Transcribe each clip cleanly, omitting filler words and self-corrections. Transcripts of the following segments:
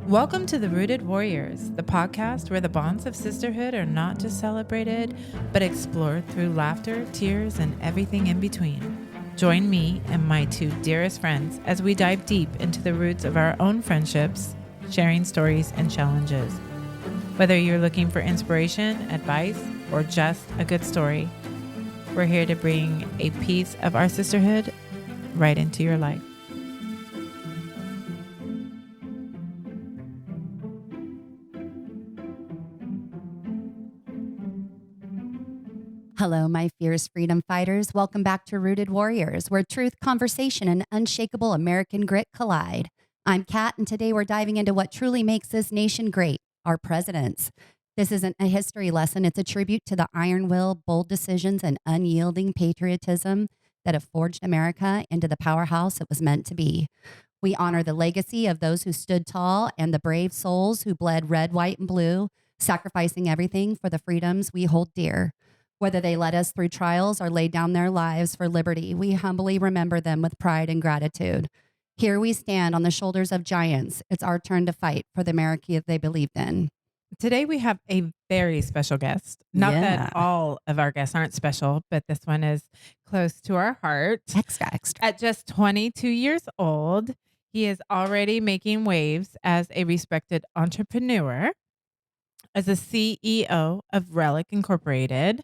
Welcome to the Rooted Warriors, the podcast where the bonds of sisterhood are not just celebrated, but explored through laughter, tears, and everything in between. Join me and my two dearest friends as we dive deep into the roots of our own friendships, sharing stories and challenges. Whether you're looking for inspiration, advice, or just a good story, we're here to bring a piece of our sisterhood right into your life. Hello, my fierce freedom fighters. Welcome back to Rooted Warriors, where truth, conversation, and unshakable American grit collide. I'm Kat, and today we're diving into what truly makes this nation great, our presidents. This isn't a history lesson. It's a tribute to the iron will, bold decisions, and unyielding patriotism that have forged America into the powerhouse it was meant to be. We honor the legacy of those who stood tall and the brave souls who bled red, white, and blue, sacrificing everything for the freedoms we hold dear. Whether they led us through trials or laid down their lives for liberty, we humbly remember them with pride and gratitude. Here we stand on the shoulders of giants. It's our turn to fight for the America they believed in. Today we have a very special guest. Not that all of our guests aren't special, but this one is close to our heart. Extra. At just 22 years old, he is already making waves as a respected entrepreneur, as a CEO of Relic Incorporated.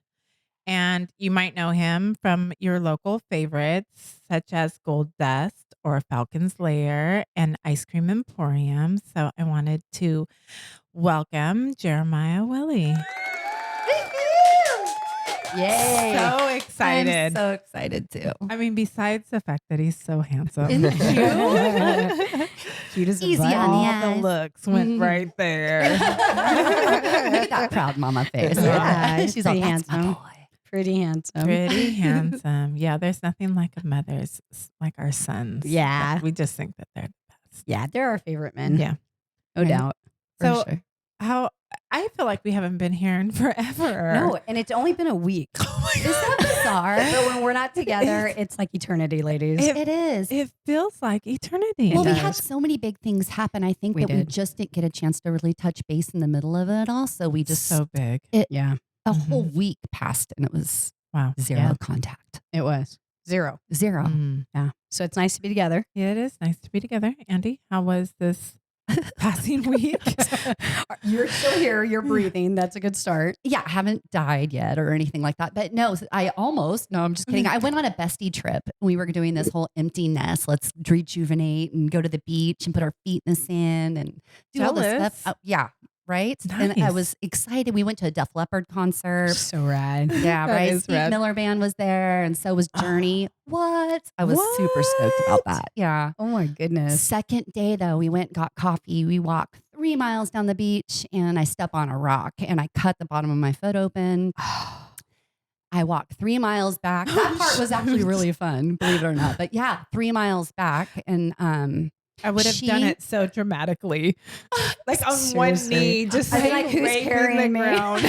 And you might know him from your local favorites, such as Gold Dust or Falcon's Lair and Ice Cream Emporium. So I wanted to welcome Jeremiah Willie. Yay. So excited. I'm so excited too. I mean, besides the fact that he's so handsome. Isn't he cute? Cute as a Easy button. on the All eyes. the looks went right there. Look at that proud mama face. Yeah, She's pretty all, "That's my handsome. boy." Pretty handsome. Pretty handsome. Yeah, there's nothing like a mother's, like our sons. Yeah. We just think that they're the best. Yeah, they're our favorite men. Yeah. No Right. doubt. So For sure. how I feel like we haven't been here in forever. No, and it's only been a week. Isn't that bizarre? But when we're not together, it's like eternity, ladies. It is. It feels like eternity. Well, we does. had so many big things happen. I think We that we did. just didn't get a chance to really touch base in the middle of it all. So we just so big. Yeah, a whole week passed and it was Wow. zero contact. it was. Zero. Zero. Mm. Yeah. So it's nice to be together. Yeah, it is nice to be together. Andy, how was this passing week? You're still here. You're breathing. That's a good start. Yeah, I haven't died yet or anything like that. But no, I'm just kidding. I went on a bestie trip. We were doing this whole empty nest. Let's rejuvenate and go to the beach and put our feet in the sand and do all this Jealous. stuff. Yeah. Right. And I Nice. was excited. We went to a Def Leppard concert. So rad. Yeah, That right. is Steve rad. Miller Band was there, and so was Journey. What? I was super stoked about that. Yeah. Oh my goodness. Second day, though, we went and got coffee. We walked 3 miles down the beach, and I step on a rock, and I cut the bottom of my foot open. I walked 3 miles back. That part was actually really fun, believe it or not. But yeah, 3 miles back, and I would have done it so dramatically. Like on one Seriously. knee, just I'd be like, who's raping carrying the me? ground.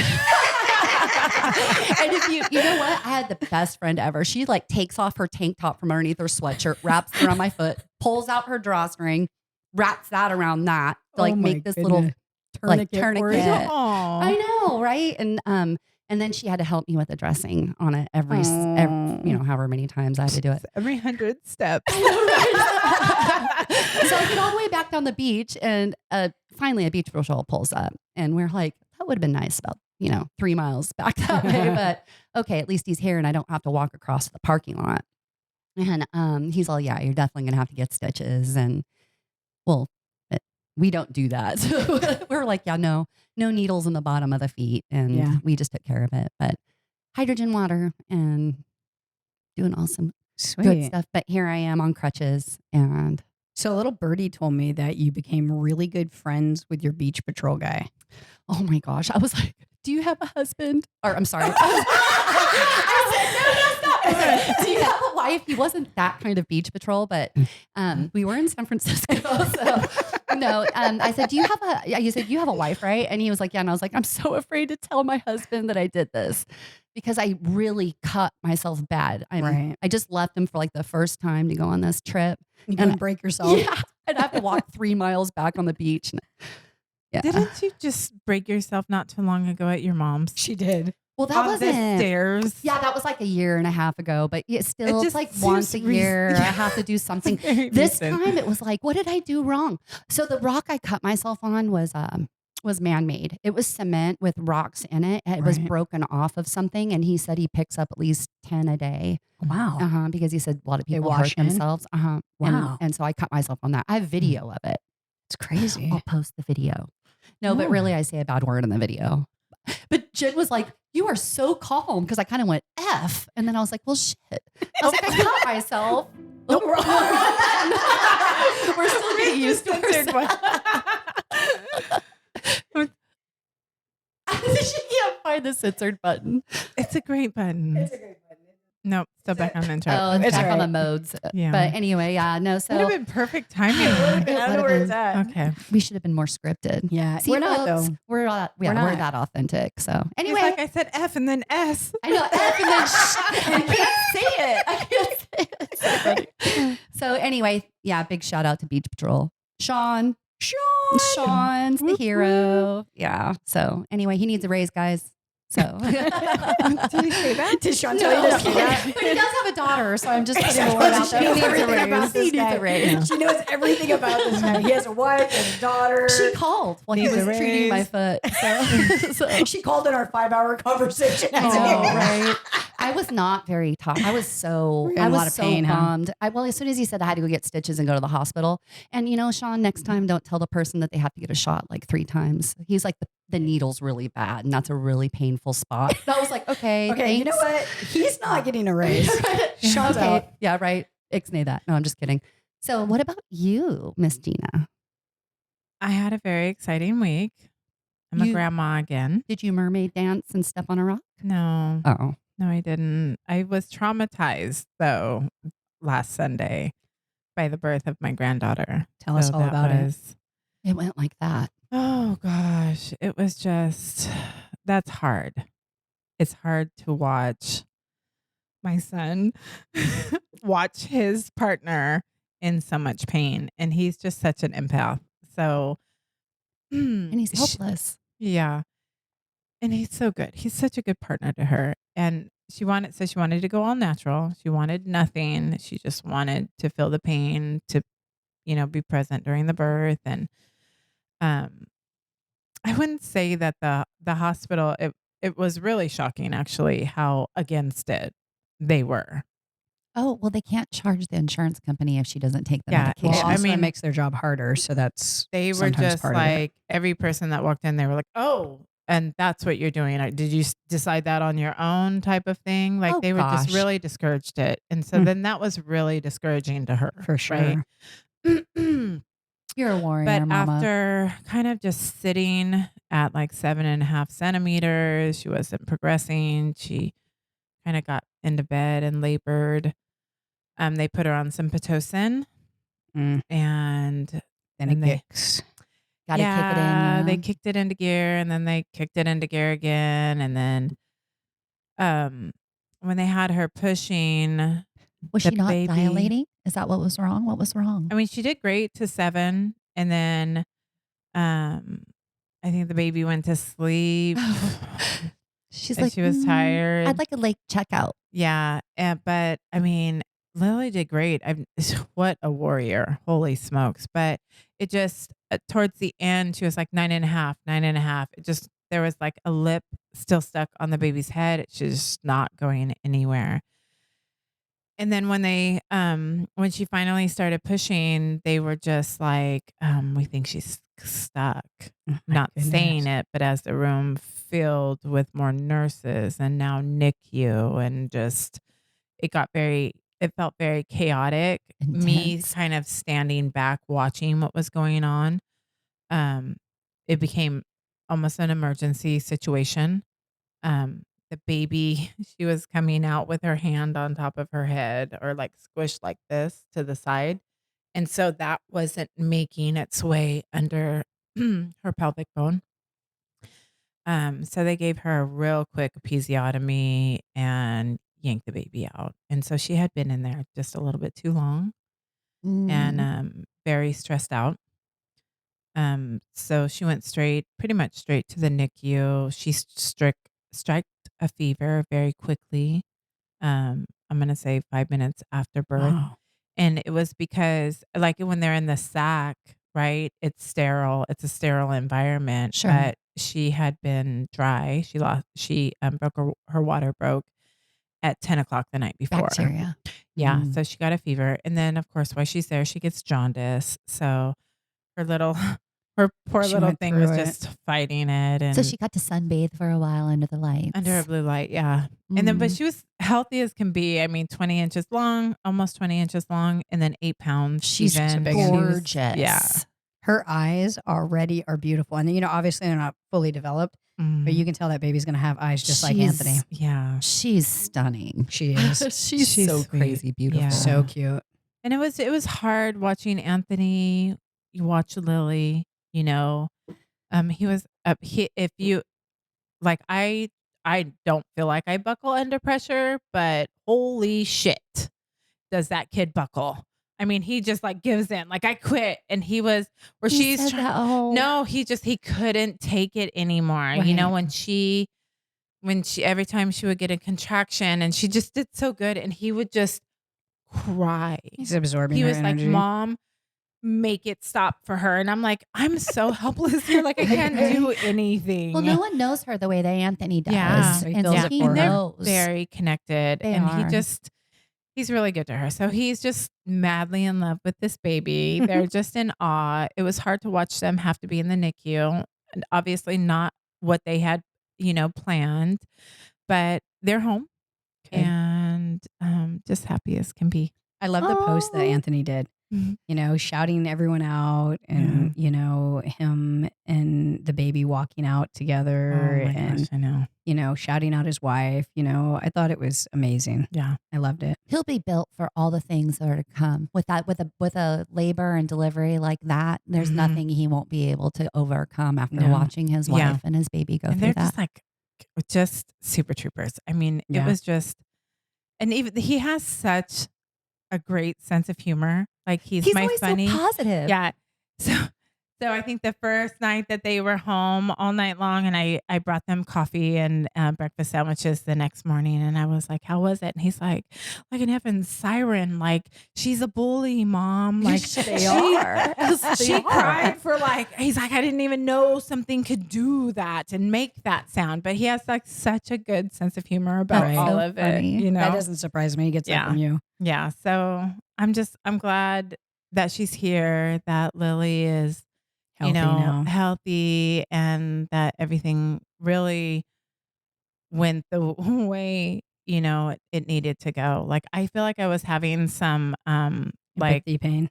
and if you know what? I had the best friend ever. She like takes off her tank top from underneath her sweatshirt, wraps it around my foot, pulls out her drawstring, wraps that around that to like Oh my make this little goodness. like Tourniquet for you. tourniquet. Aw. I know, right? And then she had to help me with the dressing on it every however many times I had to do it. Every 100 steps. So I get all the way back down the beach, and finally a beach patrol pulls up, and we're like, that would have been nice about 3 miles back that way, but okay, at least he's here, and I don't have to walk across the parking lot. And he's all, yeah, you're definitely gonna have to get stitches, and well, we don't do that. So we're like, yeah, no needles in the bottom of the feet, and we just took care of it. But hydrogen water and doing awesome Sweet. good stuff. But here I am on crutches, and So a little birdie told me that you became really good friends with your beach patrol guy. oh my gosh, I was like, do you have a husband? Or I'm sorry. I said, no, stop. Do you have a wife? He wasn't that kind of beach patrol, but we were in San Francisco. So no, I said, you said you have a wife, right? And he was like, yeah. And I was like, I'm so afraid to tell my husband that I did this because I really cut myself bad. Right. I just left him for like the first time to go on this trip. You couldn't break yourself. Yeah. I'd have to walk 3 miles back on the beach. Yeah. Didn't you just break yourself not too long ago at your mom's? She did. Well, that On wasn't the stairs. Yeah, that was like a year and a half ago, but it's just like seems once a year I yeah. have to do something. Very This recent. time it was like, what did I do wrong? So the rock I cut myself on was man-made. It was cement with rocks in it. It was Right. broken off of something, and he said he picks up at least 10 a day. Wow. Because he said a lot of They people wash hurt in? themselves. Wow. And so I cut myself on that. I have video of it. It's crazy. I'll post the video. No, but Oh. really, I say a bad word in the video. But Jen was like, "You are so calm," because I kind of went F, and then I was like, "Well, shit." I was like, "I cut myself." Nope. We're still getting used to it. She can't find the censored button. It's a great button. Nope, still back on intro. Oh, it's back on the modes. Yeah. But anyway, yeah, no. Would have So been perfect timing. It would've been. Okay. we should have been more scripted. Yeah. See, we're not folks, though. we're not. Yeah, We're we're not. that authentic. So It's anyway, like I said F and then S. I know F and then I can't say it. I can't say it. It's so funny. So anyway, yeah, big shout out to Beach Patrol. Sean's the Whoop, hero. Yeah. So anyway, he needs a raise, guys. So Did he say that? Did Sean No, tell you to say that? but he does have a daughter, so I'm just putting the word out She there. knows He needs a everything raise. about this He needs guy. a raise. She knows everything about this guy. He has a wife and a daughter. She called while he Needs was a treating my raise. foot. So She called in our 5-hour conversation. I know, right? I was not very tough. I was so Were you in I a was lot of so pain, huh? bummed. Well, as soon as he said I had to go get stitches and go to the hospital, and Sean, next time don't tell the person that they have to get a shot like 3 times. He's like the needle's really bad, and that's a really painful spot. And I was like, okay, Okay, you know thanks. what? He's not getting a raise. Sean's Okay, out. yeah, right. Ixnay that. No, I'm just kidding. So, what about you, Miss Gina? I had a very exciting week. I'm a You- grandma again. Did you mermaid dance and step on a rock? No, Oh, no, I didn't. I was traumatized though last Sunday by the birth of my granddaughter. Tell us So all that about it. was- it went like that. Oh gosh, it was just that's hard. It's hard to watch my son watch his partner in so much pain, and he's just such an empath. So, And he's helpless. yeah, and he's so good. He's such a good partner to her, and she wanted to go all natural. She wanted nothing. She just wanted to feel the pain, to be present during the birth, and um I wouldn't say that the hospital, it was really shocking actually how against it they were. Oh, well, they can't charge the insurance company if she doesn't take the Yeah, medication. Well, I also, mean- it makes their job harder. So that's They were sometimes just part of it. like every person that walked in, they were like, "Oh, and that's what you're doing. Did you decide that on your own?" type of thing. Like Oh, they were just gosh. really discouraged it. And so Hmm. then that was really discouraging to her. For sure. Right? You're a warrior, But mama. after kind of just sitting at like 7.5 centimeters, she wasn't progressing. She kind of got into bed and labored. They put her on some Pitocin, Mm. and Then And it they- kicks. Gotta kick it in. Yeah. they kicked it into gear, and then they kicked it into gear again, and then when they had her pushing, Was the she not baby- dilating? Is that what was wrong? What was wrong? I mean, she did great to 7, and then I think the baby went to sleep. She's and like, she was tired. I'd like a late checkout. Yeah, but I mean, Lily did great. What a warrior! Holy smokes! But it just towards the end, she was like 9.5, 9.5. It just there was like a lip still stuck on the baby's head. It's just not going anywhere. And then when she finally started pushing, they were just like, we think she's stuck. Oh, my Not goodness. saying it, but as the room filled with more nurses and now NICU, and just it felt very chaotic. Me Intense. kind of standing back watching what was going on. It became almost an emergency situation. The baby, she was coming out with her hand on top of her head, or like squished like this to the side. And so that wasn't making its way under her pelvic bone. So they gave her a real quick episiotomy and yanked the baby out. And so she had been in there just a little bit too long. Mm. And very stressed out. So she went pretty much straight to the NICU. She struck a fever very quickly. I'm gonna say 5 minutes after birth. Oh, And it was because, like, when they're in the sac, right? It's sterile. It's a sterile environment. Sure. But she had been dry. She broke her water broke at 10 o'clock the night before. Bacteria. Yeah. Mm. So she got a fever. And then, of course, while she's there, she gets jaundice. So her little, her poor She little went thing was through it. just fighting it. And So she got to sunbathe for a while under the lights. under a blue light. Yeah. And then, but Mm. she was healthy as can be. I mean, 20 inches long, almost 20 inches long, and then 8 pounds. She's a even. big She was- gorgeous. Yeah. her eyes already are beautiful. And, obviously they're not fully developed, but you can tell that baby's going to have eyes just like She's- Anthony. Yeah. She's stunning. She is. She's She's so sweet. crazy beautiful. Yeah. So cute. And it was hard watching Anthony. You watch Lily, he was up. If you like, I don't feel like I buckle under pressure, but holy shit, does that kid buckle? I mean, he just like gives in. Like, I quit, and he was where He she's said that, oh. no, he couldn't take it anymore. Right. When she every time she would get a contraction, and she just did so good, and he would just cry. He's absorbing He her was energy. like, "Mom, make it stop for her." And I'm like, I'm so helpless here. Like, I can't do anything. Well, no one knows her the way that Anthony does. Yeah. So he and feels so it he for her. knows. Very connected. They and are. he's really good to her. So he's just madly in love with this baby. They're just in awe. It was hard to watch them have to be in the NICU. And obviously not what they had, planned, but they're home. Okay. And just happy as can be. I love the post that Oh. Anthony did, Mhm. shouting everyone out and, him and the baby walking out Oh together my and, gosh, I know. shouting out his wife. I thought it was amazing. Yeah. I loved it. He'll be built for all the things that are to come. With a labor and delivery like that, there's Mhm. nothing he won't be able to overcome after No. watching his wife Yeah. and his baby go And through they're that. just like, just super troopers. I mean, it Yeah. was just, and even he has such a great sense of humor. Like, he's my always funny. so positive. Yeah. So I think the first night that they were home all night long, and I brought them coffee and breakfast sandwiches the next morning, and I was like, "How was it?" And he's like an effing siren. Like, she's a bully, Mom. Like, They are. she cried for he's like, I didn't even know something could do that and make that sound. But he has like such a good sense of humor about Right. all So of funny. it. That doesn't surprise me. He gets that Yeah. from you. Yeah. So I'm glad that she's here, that Lily is, Healthy now. healthy, and that everything really went the way, it needed to go. Like, I feel like I was having some, Empathy pain.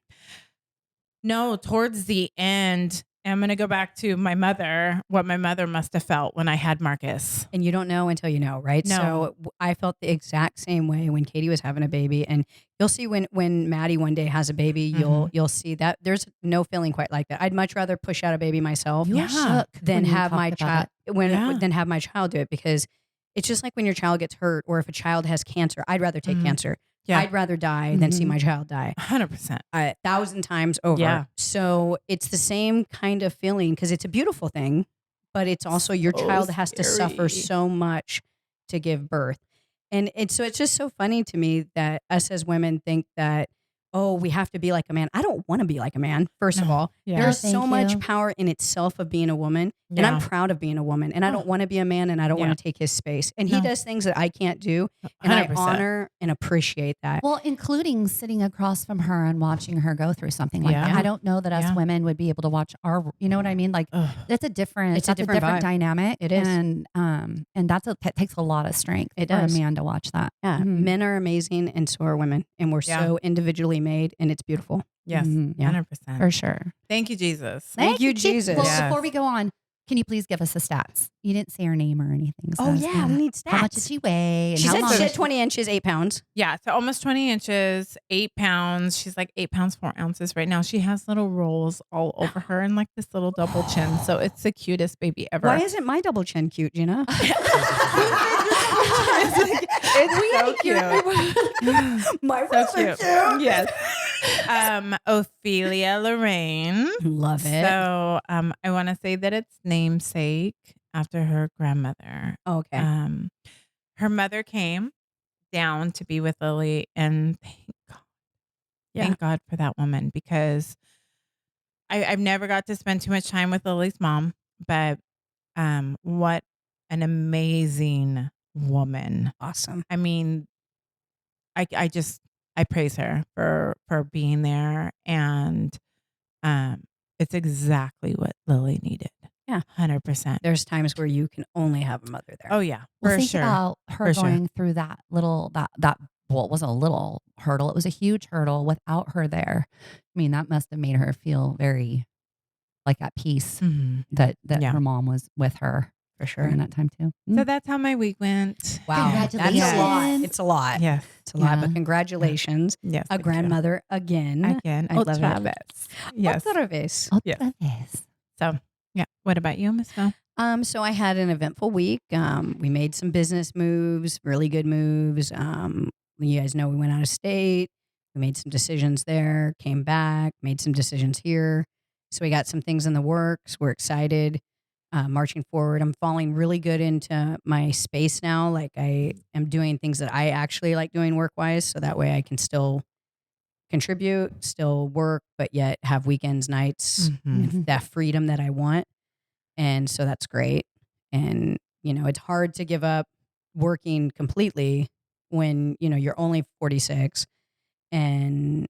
no, towards the end, I'm going to go back to what my mother must have felt when I had Marcus. And you don't know until you know, right? No. So I felt the exact same way when Katie was having a baby, and you'll see when Maddie one day has a baby, you'll see that there's no feeling quite like that. I'd much rather push out a baby myself You were Yeah. shook than when you have my talked about child it. than have my child do it, because it's just like when your child gets hurt, or if a child has cancer. I'd rather take Mhm. cancer. Yeah. I'd rather die than see Mhm. my child die 100%. 1,000 times over. Yeah. So it's the same kind of feeling, because it's a beautiful thing, but it's also your So child has to suffer scary. so much to give birth. And it's just so funny to me that us as women think that, oh, we have to be like a man. I don't want to be like a man, first of No. all. Yeah. There's No, so thank much you. power in itself of being a woman. And Yeah. I'm proud of being a woman. And I don't want to be a man, and I don't Yeah. want to take his space. And he No. does things that I can't do. And I 100%. honor and appreciate that. Well, including sitting across from her and watching her go through something like that. Yeah. I don't know that us Yeah. women would be able to watch you know what I mean? Like, Ugh. that's a different, It's a that's different vibe. dynamic. It is. And that takes a lot of strength It for does. a man to watch that. Yeah, Mhm. men are amazing, and so are women, and we're Yeah. so individually made, and it's beautiful. Yes. Mhm. Yeah. 100%. For sure. Thank you, Jesus. Thank you, Jesus. Well, Yes. before we go on, can you please give us the stats? You didn't say her name or anything. So Oh yeah, we need stats. How much did she weigh? And She how said long she is had 20 inches, 8 pounds. Yeah. So almost 20 inches, 8 pounds. She's like 8 pounds, 4 ounces right now. She has little rolls all over her and like this little double chin. So it's the cutest baby ever. Why isn't my double chin cute, Gina? It's so cute. My So so cute. Yes. Ophelia Lorraine. Love it. So I want to say that it's namesake after her grandmother. Okay. Her mother came down to be with Lily, and thank God for that woman, because I've never got to spend too much time with Lily's mom, but what an amazing woman. Awesome. I mean, I praise her for being there, and it's exactly what Lily needed. Yeah. 100%. There's times where you can only have a mother there. Oh yeah, Well, for think sure. about her going through that little well, it wasn't a little hurdle. It was a huge hurdle without her there. I mean, that must have made her feel very like at peace Mhm. that Yeah. her mom was with her For sure. during that time too. So that's how my week went. Wow. That's a lot. Congratulations. It's a lot. Yes. It's a lot, Yeah. but congratulations. Yes. A thank you. grandmother again. Again. I love it. Otra vez. Yes. Otra vez. Otra Yeah. vez. So yeah. What about you, Miss Phil? So I had an eventful week. We made some business moves, really good moves. You guys know we went out of state. We made some decisions there, came back, made some decisions here. So we got some things in the works. We're excited. Marching forward, I'm falling really good into my space now. Like I am doing things that I actually like doing work wise. So that way I can still contribute, still work, but yet have weekends, nights, Mhm. that freedom that I want. And so that's great. And, it's hard to give up working completely when, you're only 46 and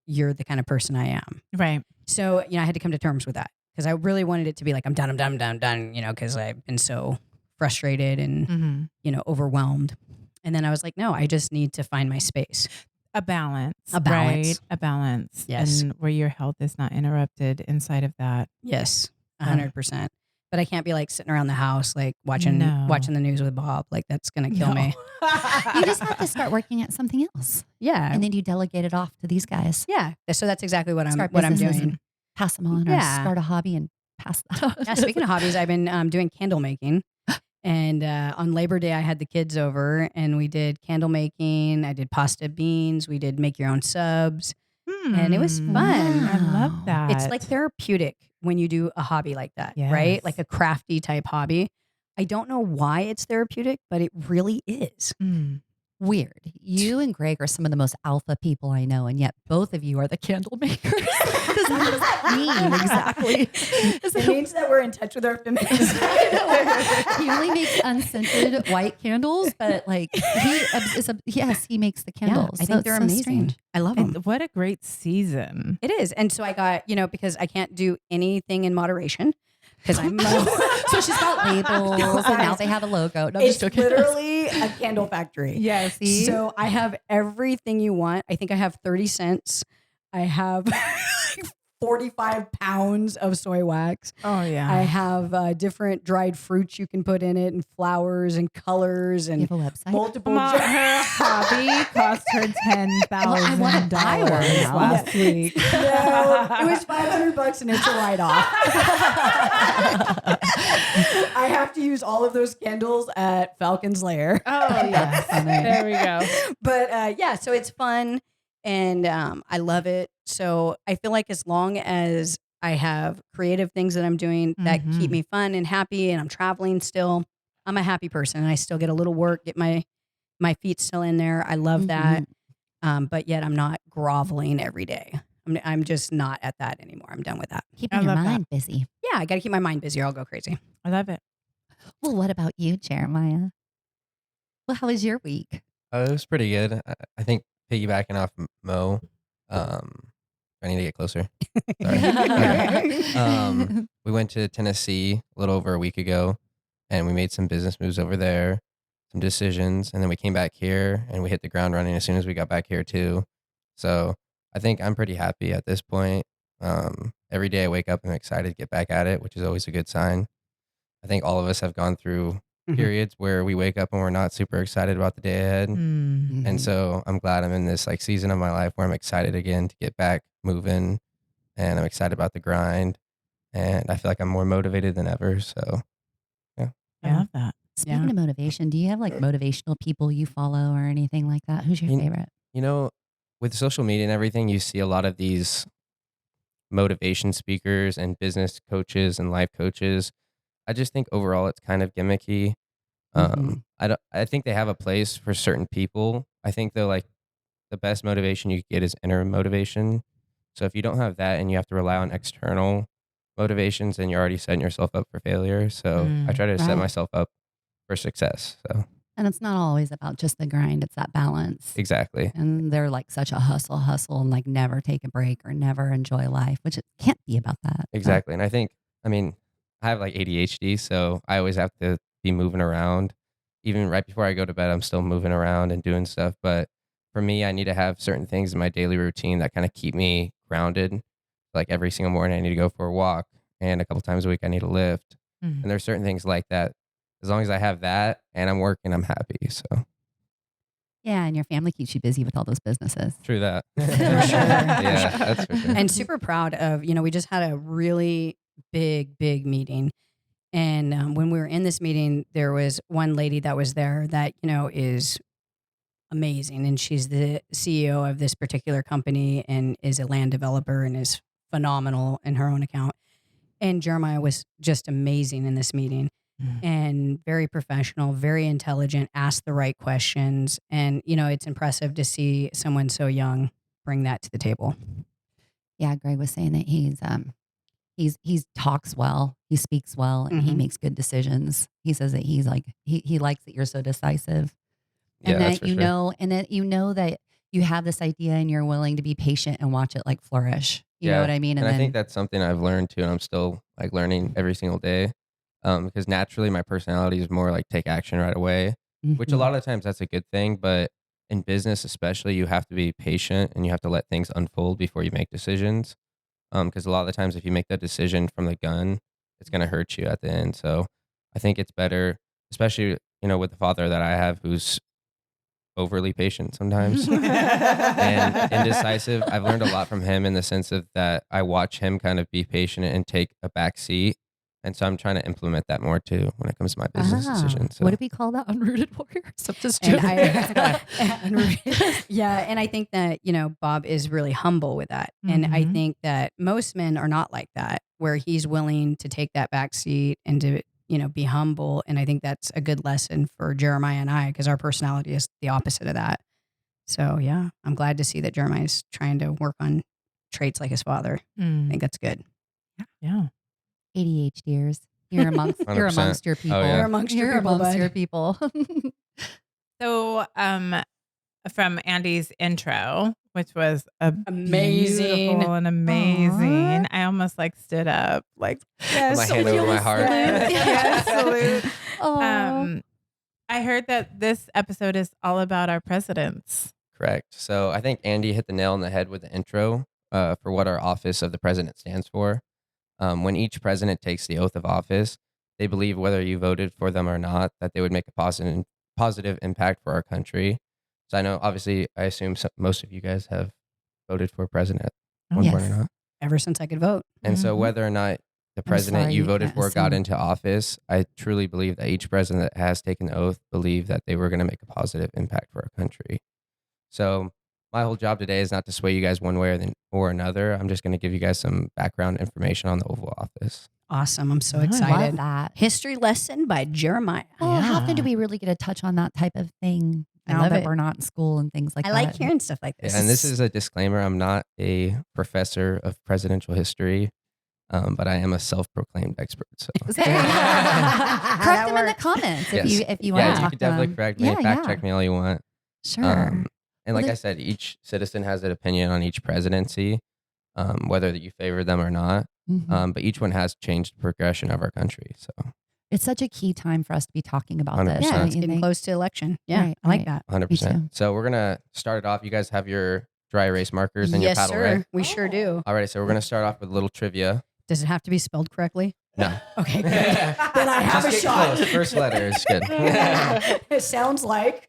you're the kind of person I am. Right. So, I had to come to terms with that because I really wanted it to be like, I'm done, because I've been so frustrated and, Mhm. Overwhelmed. And then I was like, no, I just need to find my space. A balance. A balance. Right? A balance. Yes. And where your health is not interrupted inside of that. Yes, 100%. But I can't be like sitting around the house, like watching the news with Bob. Like that's going to kill me. You just have to start working at something else. Yeah. And then you delegate it off to these guys. Yeah. So that's exactly what I'm businesses doing. and pass them on or start a hobby and pass that on. Yeah, speaking of hobbies, I've been doing candle making. And on Labor Day, I had the kids over and we did candle making. I did pasta beans. We did make your own subs. And it was fun. I love that. It's like therapeutic when you do a hobby like that, right? Yes. Like a crafty type hobby. I don't know why it's therapeutic, but it really is. Weird. You and Greg are some of the most alpha people I know, and yet both of you are the candle makers. What does that mean exactly? It means that we're in touch with our feminine side. He only makes unscented white candles, but like he makes the candles. I think they're amazing. Strange. I love them. And what a great season. It is. And so I got, because I can't do anything in moderation because I'm So she's got labels and now they have a logo. No, I'm it's just joking. literally a candle factory. Yes. So I have everything you want. I think I have 30 cents. I have 45 pounds of soy wax. Oh yeah. I have different dried fruits you can put in it and flowers and colors and You have a website? multiple Her hobby cost her I wanna buy one $10,000 now. last week. No, it was $500 and it's a write-off. I have to use all of those candles at Falcon's Lair. Oh yes. There we go. But so it's fun and I love it. So I feel like as long as I have creative things that I'm doing that keep me fun and happy and I'm traveling still, I'm a happy person and I still get a little work, get my feet still in there. I love that. But yet I'm not groveling every day. I'm just not at that anymore. I'm done with that. Keeping your mind busy. Yeah, I got to keep my mind busy or I'll go crazy. I love it. Well, what about you, Jeremiah? Well, how was your week? It was pretty good. I think piggybacking off Mo, I need to get closer. Sorry. We went to Tennessee a little over a week ago and we made some business moves over there, some decisions, and then we came back here and we hit the ground running as soon as we got back here too. So I think I'm pretty happy at this point. Every day I wake up, I'm excited to get back at it, which is always a good sign. I think all of us have gone through periods where we wake up and we're not super excited about the day ahead. And so I'm glad I'm in this like season of my life where I'm excited again to get back moving and I'm excited about the grind and I feel like I'm more motivated than ever. So I love that. Speaking of motivation, do you have like motivational people you follow or anything like that? Who's your You- favorite? You know, with social media and everything, you see a lot of these motivation speakers and business coaches and life coaches. I just think overall it's kind of gimmicky. Mhm. I think they have a place for certain people. I think though, like the best motivation you get is inner motivation. So if you don't have that and you have to rely on external motivations, then you're already setting yourself up for failure. So I try to set Right. myself up for success. So And it's not always about just the grind, it's that balance. exactly. And they're like such a hustle, and like never take a break or never enjoy life, which it can't be about that. Exactly. And I mean, I have like ADHD, so I always have to be moving around. Even right before I go to bed, I'm still moving around and doing stuff. But for me, I need to have certain things in my daily routine that kind of keep me grounded. Like every single morning, I need to go for a walk, and a couple times a week, I need to lift. Mhm. And there's certain things like that. As long as I have that and I'm working, I'm happy. So Yeah, and your family keeps you busy with all those businesses. true that. sure. Yeah, that's for sure. And super proud of, we just had a really big meeting. And when we were in this meeting, there was one lady that was there that, is amazing. And she's the CEO of this particular company and is a land developer and is phenomenal in her own account. And Jeremiah was just amazing in this meeting and very professional, very intelligent, asked the right questions. And, it's impressive to see someone so young bring that to the table. Yeah, Greg was saying that he's talks well, he speaks well, and he Mhm. makes good decisions. He says that he's like he likes that you're so decisive, Yeah, and that's that for you sure. know, and that you know that you have this idea and you're willing to be patient and watch it like flourish. You know what I mean? And I think that's something I've learned too, and I'm still like learning every single day. Because naturally my personality is more like take action right away, which a Mhm. lot of times that's a good thing. But in business, especially, you have to be patient and you have to let things unfold before you make decisions. Because a lot of the times, if you make that decision from the gun, it's going to hurt you at the end. So I think it's better, especially with the father that I have, who's overly patient sometimes and indecisive. I've learned a lot from him in the sense of that I watch him kind of be patient and take a back seat. And so I'm trying to implement that more too when it comes to my business decisions. So What do we call that? Unrooted warriors. I'm just And joking. yeah, and I think that, Bob is really humble with that. And I Mhm. think that most men are not like that, where he's willing to take that back seat and to, be humble. And I think that's a good lesson for Jeremiah and I, because our personality is the opposite of that. So yeah, I'm glad to see that Jeremiah's trying to work on traits like his father. I think that's good. Yeah. ADHDers. You're amongst 100%. your people. Oh, yeah. You're amongst your people, amongst bud. your people. So, from Andy's intro, which was Amazing. beautiful and amazing, I almost like stood up, like yes, my hand over my heart. Yes, salute. Aw. I heard that this episode is all about our presidents. Correct. So I think Andy hit the nail on the head with the intro for what our office of the president stands for. When each president takes the oath of office, they believe whether you voted for them or not, that they would make a positive impact for our country. So I know, obviously, I assume most of you guys have voted for president at one point or Yes. not. Ever since I could vote. And so Mhm. whether or not the president sorry, you you voted can't for got assume. into office, I truly believe that each president that has taken the oath believed that they were going to make a positive impact for our country. So my whole job today is not to sway you guys one way or another. I'm just going to give you guys some background information on the Oval Office. Awesome. I'm so Nice. excited. Love that. History lesson by Jeremiah. Well, how often do Yeah. we really get a touch on that type of thing I now love that it. we're not in school and things like I that? like hearing stuff like this. Yeah, and this is a disclaimer. I'm not a professor of presidential history, but I am a self-proclaimed expert. So Correct That them in the works. comments Yes. if you want yeah, to you talk can to definitely them. correct me, Yeah, fact yeah. check me all you want. Sure. And Well, like I there's- said, each citizen has an opinion on each presidency, whether you favor them or not. Mhm. But each one has changed the progression of our country. So It's such a key time for us to be talking about 100%. this. Yeah, don't it's you getting think? close to election. Yeah, Right, I like right. that. 100%. So we're gonna start it off. You guys have your dry erase markers and your Yes, paddle, sir. right? We sure do. Alrighty, so we're gonna start off with a little trivia. Does it have to be spelled correctly? No. Okay, good. Then I have Just a get shot. close. First letter is good. It sounds like.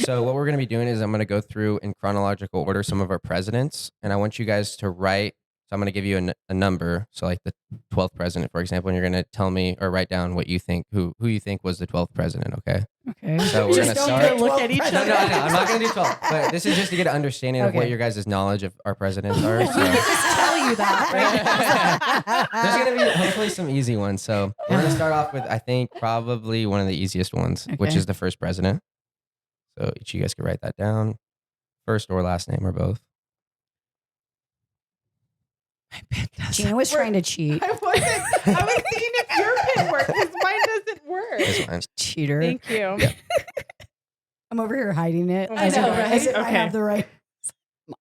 So what we're going to be doing is I'm going to go through in chronological order some of our presidents, and I want you guys to write I'm going to give you a number. So like the 12th president, for example, and you're going to tell me or write down what you think, who you think was the 12th president. Okay. Okay. So we're going to Just don't start. look at each No, other. no, I'm not going to do 12. But this is just to get an understanding of what Okay. your guys' knowledge of our presidents are. So. Just tell you that. There's going to be hopefully some easy ones. So we're going to start off with, I think, probably one of the easiest ones, which Okay. is the first president. So each of you guys can write that down. First or last name or both. My pen doesn't Gina was work. trying to cheat. I was seeing if your pen worked because mine doesn't work. This one. Cheater. Thank you. Yeah. I'm over here hiding it. Oh my as if- God. as if I Okay. have the right.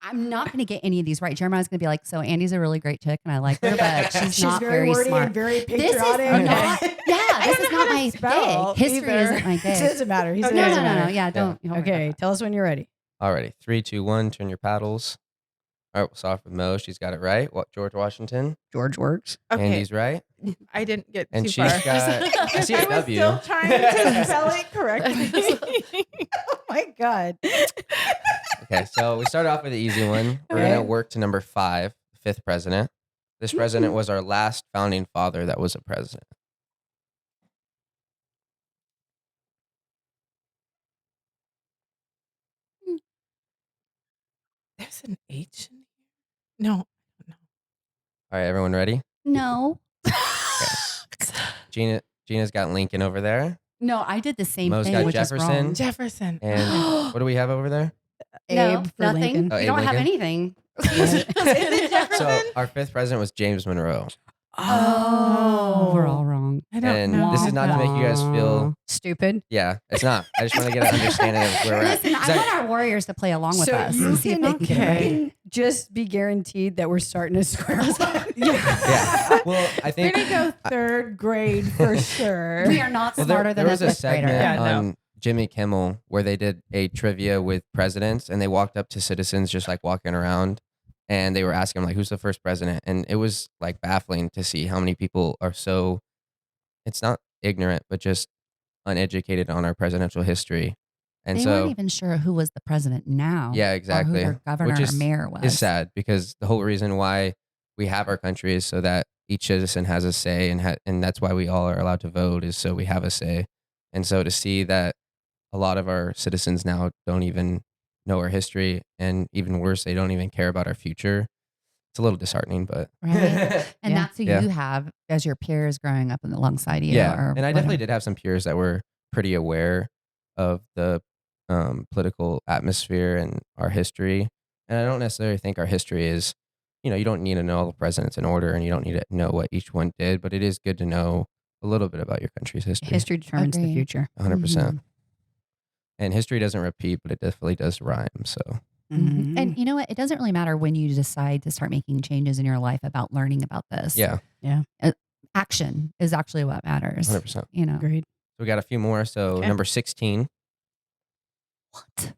I'm not going to get any of these right. Jeremiah's going to be like, so Andy's a really great chick and I like her, but she's not very wordy smart. and very This is patriotic. not, yeah, this is know not how to my spell gig. History either. isn't my It gig. doesn't matter. He No, said no, it no, doesn't no. matter. Yeah, don't. don't worry Okay, about tell us when you're ready. Alrighty. 3, 2, 1. Turn your paddles. All right, we'll start off with Mo. She's got it right. What? George Washington. George works. Okay, Andy's right. I didn't get And too she's far. got. I see I a was W. still trying to spell it correctly. Oh my God. Okay, so we started off with the easy one. We're Okay. gonna work to number 5, fifth president. This president was our last founding father that was a president. There's an H in here. No. All right, everyone ready? it. No. Gina's got Lincoln over there, No, I did the same Mo's thing, got which Jefferson. is wrong. Jefferson. and what do we have over there? No, Abe for nothing. Lincoln. You Oh, Abe don't have Lincoln? anything. Is it Jefferson? So our 5th president was James Monroe, Oh, we're all wrong. I don't and know. this is not to make you guys feel. Stupid. Yeah, it's not. I just want to get an understanding of where we're at. Listen, 'Cause I want our warriors to play along with So us you and see if they can get it right. can just be guaranteed that we're starting to square one. Yeah. Well, I We're think gonna go third grade for sure. We are not well, smarter there than was a a fifth grader. segment Yeah, no. on Jimmy Kimmel where they did a trivia with presidents, and they walked up to citizens just like walking around, and they were asking them like, "Who's the first president?" And it was like baffling to see how many people are so. It's not ignorant, but just uneducated on our presidential history, and They so weren't even sure who was the president now. yeah, Or exactly. who their governor Which or mayor was. is sad because the whole reason why we have our country is so that each citizen has a say, and that's why we all are allowed to vote is so we have a say. And so to see that a lot of our citizens now don't even know our history, and even worse, they don't even care about our future. It's a little disheartening, but Right. And Yeah. that's who Yeah. you have as your peers growing up alongside you. yeah. Or And I definitely whatever. did have some peers that were pretty aware of the political atmosphere and our history. And I don't necessarily think our history is, you don't need to know all the presidents in order, and you don't need to know what each one did, but it is good to know a little bit about your country's history. History determines the Agreed. future. 100%. Mhm. And history doesn't repeat, but it definitely does rhyme. So Mhm. And you know what? It doesn't really matter when you decide to start making changes in your life about learning about this. yeah, Action is actually what matters. 100%. You know. Agreed. So we got a few more. So Okay. number 16. What?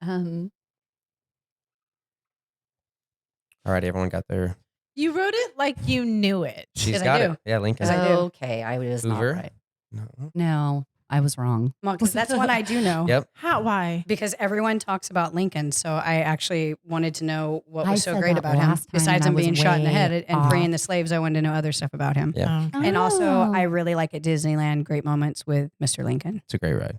um, All right, everyone got their. You wrote it like you knew it. She's Yes, I got do. it. Yeah, Lincoln. 'Cause I do. okay, I was Hoover? not right. No. No, I was wrong. Well, because that's one I do know. Yep. How? Why? Because everyone talks about Lincoln, so I actually wanted to know what I was so said great that about him. last time Besides and him I was being shot in the way head and off. freeing the slaves, I wanted to know other stuff about him. Yeah. Oh. And also, Oh. I really like at Disneyland great moments with Mr. Lincoln. It's a great ride.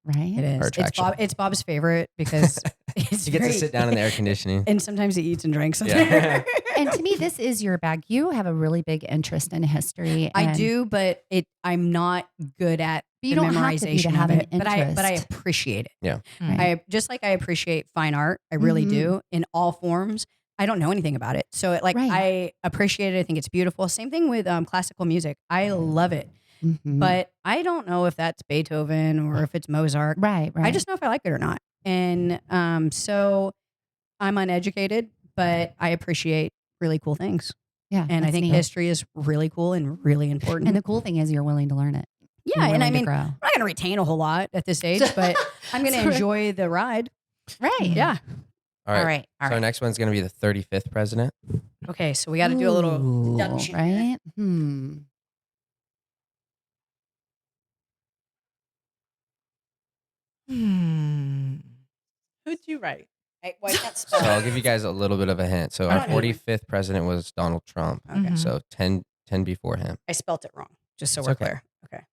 Right. It is. Or It's, attraction. it's Bob's favorite because it's You get to very- sit down in the air conditioning. and sometimes he eats and drinks. Yeah. And to me, this is your bag. You have a really big interest in history. I and- do, but I'm not good at But you the don't have to be to memorization have of an it. But I interest. appreciate it. Right. I just like I appreciate fine art. I really Mhm. do in all forms. I don't know anything about it, so Right. I appreciate it. I think it's beautiful. Same thing with classical music. I love it, Mhm. but I don't know if that's Beethoven or if it's Mozart. right. I just know if I like it or not. And so I'm uneducated, but I appreciate really cool things. yeah. And I that's think neat. history is really cool and really important. And the cool thing is you're willing to learn it. yeah, You're and I willing to mean, grow. I'm not going to retain a whole lot at this age, but I'm going to Sorry. enjoy the ride. Right. Yeah. All right. All So our right. next one's going to be the 35th president. Okay, so we got to do a little Ooh, deduction. right? Who'd you write? I can't So spell. I'll give you guys a little bit of a hint. So I our don't need 45th president was Donald Trump. Okay. Mhm. So 10 before him. I spelt it wrong, just so It's we're okay. clear. Okay.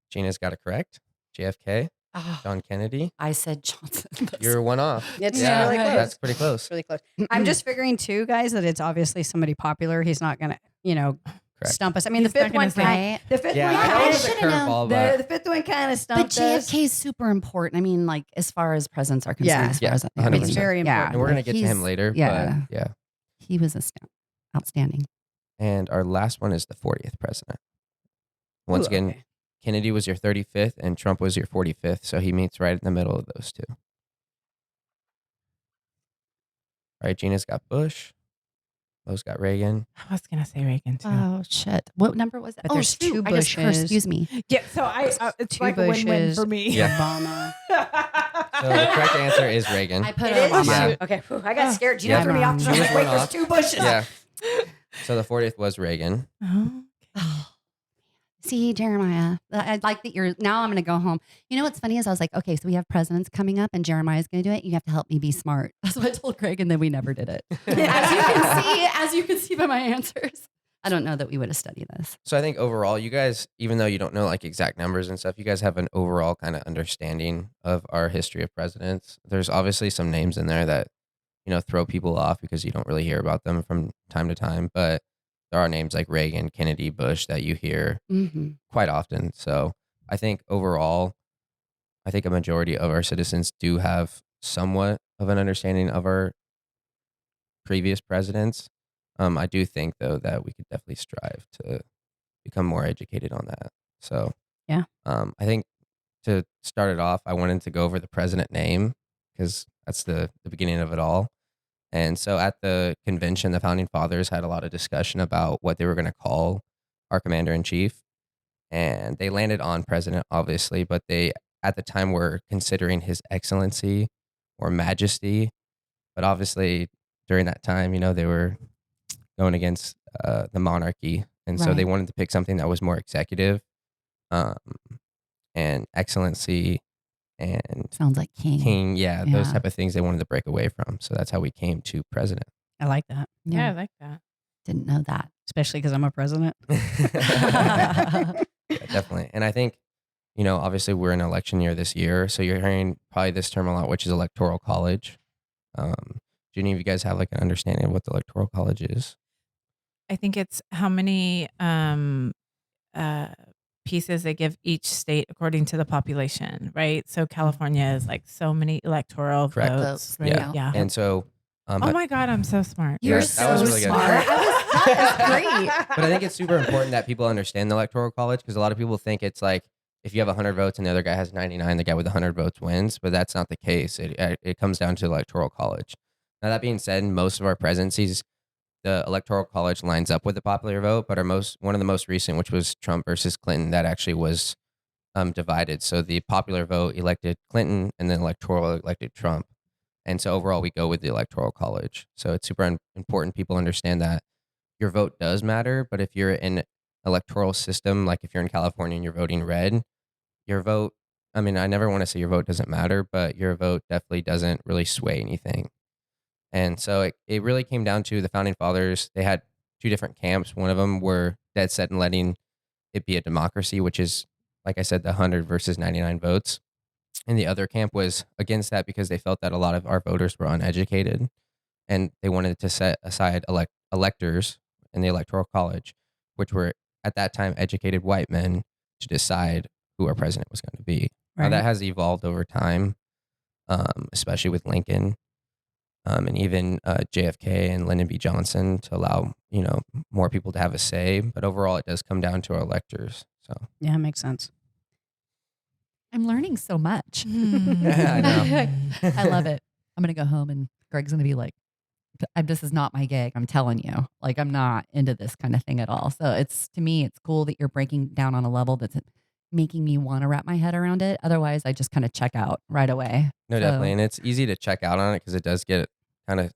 Gina's got it correct. JFK, Oh, John Kennedy. I said Johnson. You're one off. It's Yeah, really close. that's pretty close. It's really close. I'm just figuring too, guys, that it's obviously somebody popular. He's not gonna, Correct. stump us. I mean, He's the not fifth gonna one say- kind. The fifth Yeah, one I know kind it's a of. should've known. curveball, The but fifth one kind of But stumped us. JFK is super important. I mean, like as far as presidents are concerned, Yeah. as far Yeah, as I 100%. It's very important. and we're gonna like, get to him he's- later. Yeah, But yeah. he was outstanding. And our last one is the 40th president. Once Ooh, again, okay. Kennedy was your 35th and Trump was your 45th. So he meets right in the middle of those two. All right, Gina's got Bush. Mo's got Reagan. I was gonna say Reagan too. Oh shit! What number was it? But Oh, there's shoot, two I just cursed. Bushes. Excuse me. Yeah, so it's Two like a win-win Bushes. for me. Yeah. Obama. So the correct answer is Reagan. I put It is? Obama. Yeah. Okay. Whew, I got scared. Gina Yeah. threw me off. She I was was like, wait, one there's off. two bushes. Yeah. So the 40th was Reagan. Oh, Oh, see, Jeremiah, I like that you're now. I'm going to go home. You know what's funny is I was like, okay, so we have presidents coming up, and Jeremiah's going to do it. You have to help me be smart. That's what I told Craig, and then we never did it. As you can see by my answers, I don't know that we would have studied this. So I think overall, you guys, even though you don't know like exact numbers and stuff, you guys have an overall kind of understanding of our history of presidents. There's obviously some names in there that, throw people off because you don't really hear about them from time to time. But there are names like Reagan, Kennedy, Bush that you hear Mm-hmm. quite often. So I think overall, I think a majority of our citizens do have somewhat of an understanding of our previous presidents. I do think though that we could definitely strive to become more educated on that. So Yeah. I think to start it off, I wanted to go over the president name because that's the beginning of it all. And so at the convention, the founding fathers had a lot of discussion about what they were going to call our commander in chief. And they landed on president, obviously, but they at the time were considering his excellency or majesty. But obviously during that time, they were going against the monarchy. And so they Right. wanted to pick something that was more executive and excellency and Sounds like king. king. Yeah, those Yeah. type of things they wanted to break away from. So that's how we came to president. I like that, yeah, I like that. Didn't know that. especially because I'm a president. Yeah, definitely. And I think, obviously we're in election year this year. So you're hearing probably this term a lot, which is electoral college. Do any of you guys have like an understanding of what the electoral college is? I think it's how many pieces they give each state according to the population, right? So California is like so many electoral Correct. votes, right? Yeah. Yeah. And so, Oh my God, I'm so smart. You're Yes, that was so really good. smart. That was great. but I think it's super important that people understand the electoral college because a lot of people think it's like if you have 100 votes and the other guy has 99, the guy with 100 votes wins, but that's not the case. It comes down to electoral college. Now that being said, most of our presidencies, the electoral college lines up with the popular vote, but one of the most recent, which was Trump versus Clinton, that actually was divided. So the popular vote elected Clinton, and then electoral elected Trump. And so overall, we go with the electoral college. So it's super important people understand that your vote does matter. But if you're in electoral system, like if you're in California and you're voting red, your vote, I mean, I never want to say your vote doesn't matter, but your vote definitely doesn't really sway anything. And so it really came down to the founding fathers. They had two different camps. One of them were dead set in letting it be a democracy, which is, like I said, the 100 versus 99 votes. And the other camp was against that because they felt that a lot of our voters were uneducated and they wanted to set aside electors in the electoral college, which were at that time educated white men, to decide who our president was going to be. Now, Right. that has evolved over time, especially with Lincoln and even JFK and Lyndon B. Johnson to allow, more people to have a say. But overall, it does come down to our electors. So Yeah, it makes sense. I'm learning so much. I know. I love it. I'm going to go home and Greg's going to be like, this is not my gig. I'm telling you, like, I'm not into this kind of thing at all. So to me, it's cool that you're breaking down on a level that's making me want to wrap my head around it. Otherwise, I just kind of check out right away. No, So- definitely. And it's easy to check out on it because it does get kind of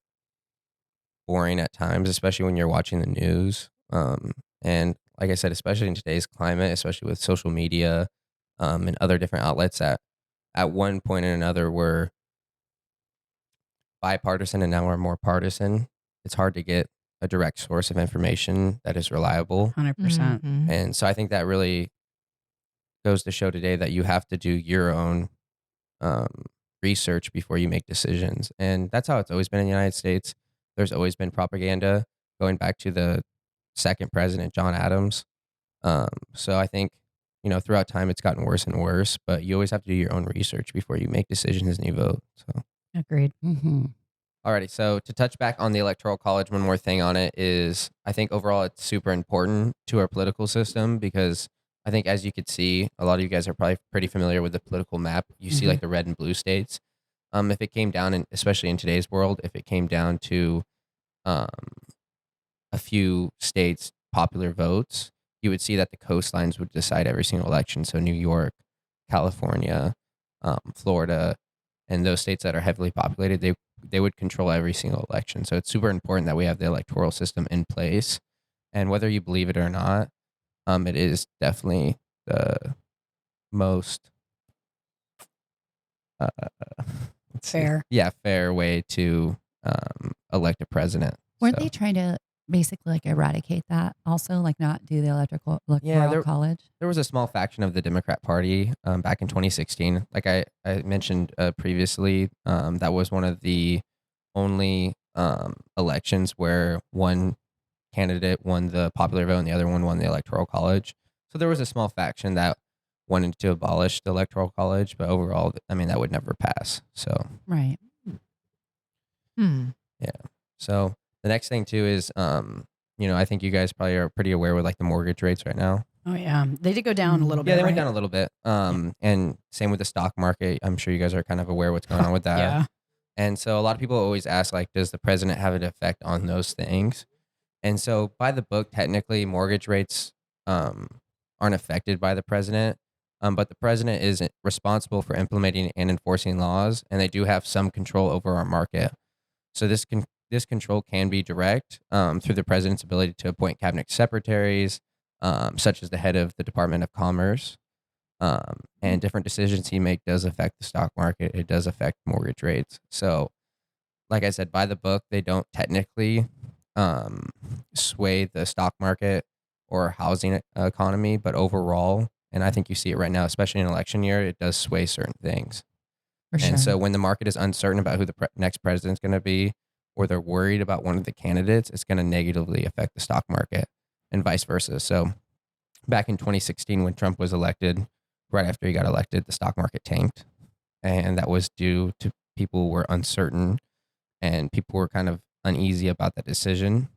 boring at times, especially when you're watching the news. And like I said, especially in today's climate, especially with social media, and other different outlets that at one point or another were bipartisan and now are more partisan. It's hard to get a direct source of information that is reliable. 100%. Mhm. And so I think that really goes to show today that you have to do your own research before you make decisions. And that's how it's always been in the United States. There's always been propaganda going back to the second president, John Adams. So I think, throughout time, it's gotten worse and worse, but you always have to do your own research before you make decisions and you vote. So, Agreed. Mm-hmm. alrighty. So to touch back on the Electoral College, one more thing on it is I think overall it's super important to our political system because I think as you could see, a lot of you guys are probably pretty familiar with the political map. You see like the red and blue states. If it came down, and especially in today's world, if it came down to um, a few states' popular votes, you would see that the coastlines would decide every single election. So New York, California, Florida, and those states that are heavily populated, they would control every single election. So it's super important that we have the electoral system in place. And whether you believe it or not, it is definitely the most Fair. fair way to elect a president. Weren't So- they trying to basically like eradicate that also, like not do the electoral college? There was a small faction of the Democrat Party back in 2016. Like I mentioned previously, that was one of the only elections where one candidate won the popular vote and the other one won the Electoral College. So there was a small faction that wanted to abolish the Electoral College, but overall, I mean, that would never pass. So, Right. so the next thing too is, I think you guys probably are pretty aware with like the mortgage rates right now. Oh, yeah. They did go down a little bit. Yeah, they went right? down a little bit. And same with the stock market. I'm sure you guys are kind of aware what's going on with that. Yeah. And so a lot of people always ask, like, does the president have an effect on those things? And so by the book, technically, mortgage rates aren't affected by the president. But the president is responsible for implementing and enforcing laws, and they do have some control over our market. So this control can be direct through the president's ability to appoint cabinet secretaries, such as the head of the Department of Commerce. And different decisions he makes does affect the stock market. It does affect mortgage rates. So, like I said, by the book, they don't technically sway the stock market or housing economy, but overall, and I think you see it right now, especially in election year, it does sway certain things. For sure. And so when the market is uncertain about who the next president's going to be, or they're worried about one of the candidates, it's going to negatively affect the stock market and vice versa. So back in 2016, when Trump was elected, right after he got elected, the stock market tanked. And that was due to people were uncertain and people were kind of uneasy about that decision.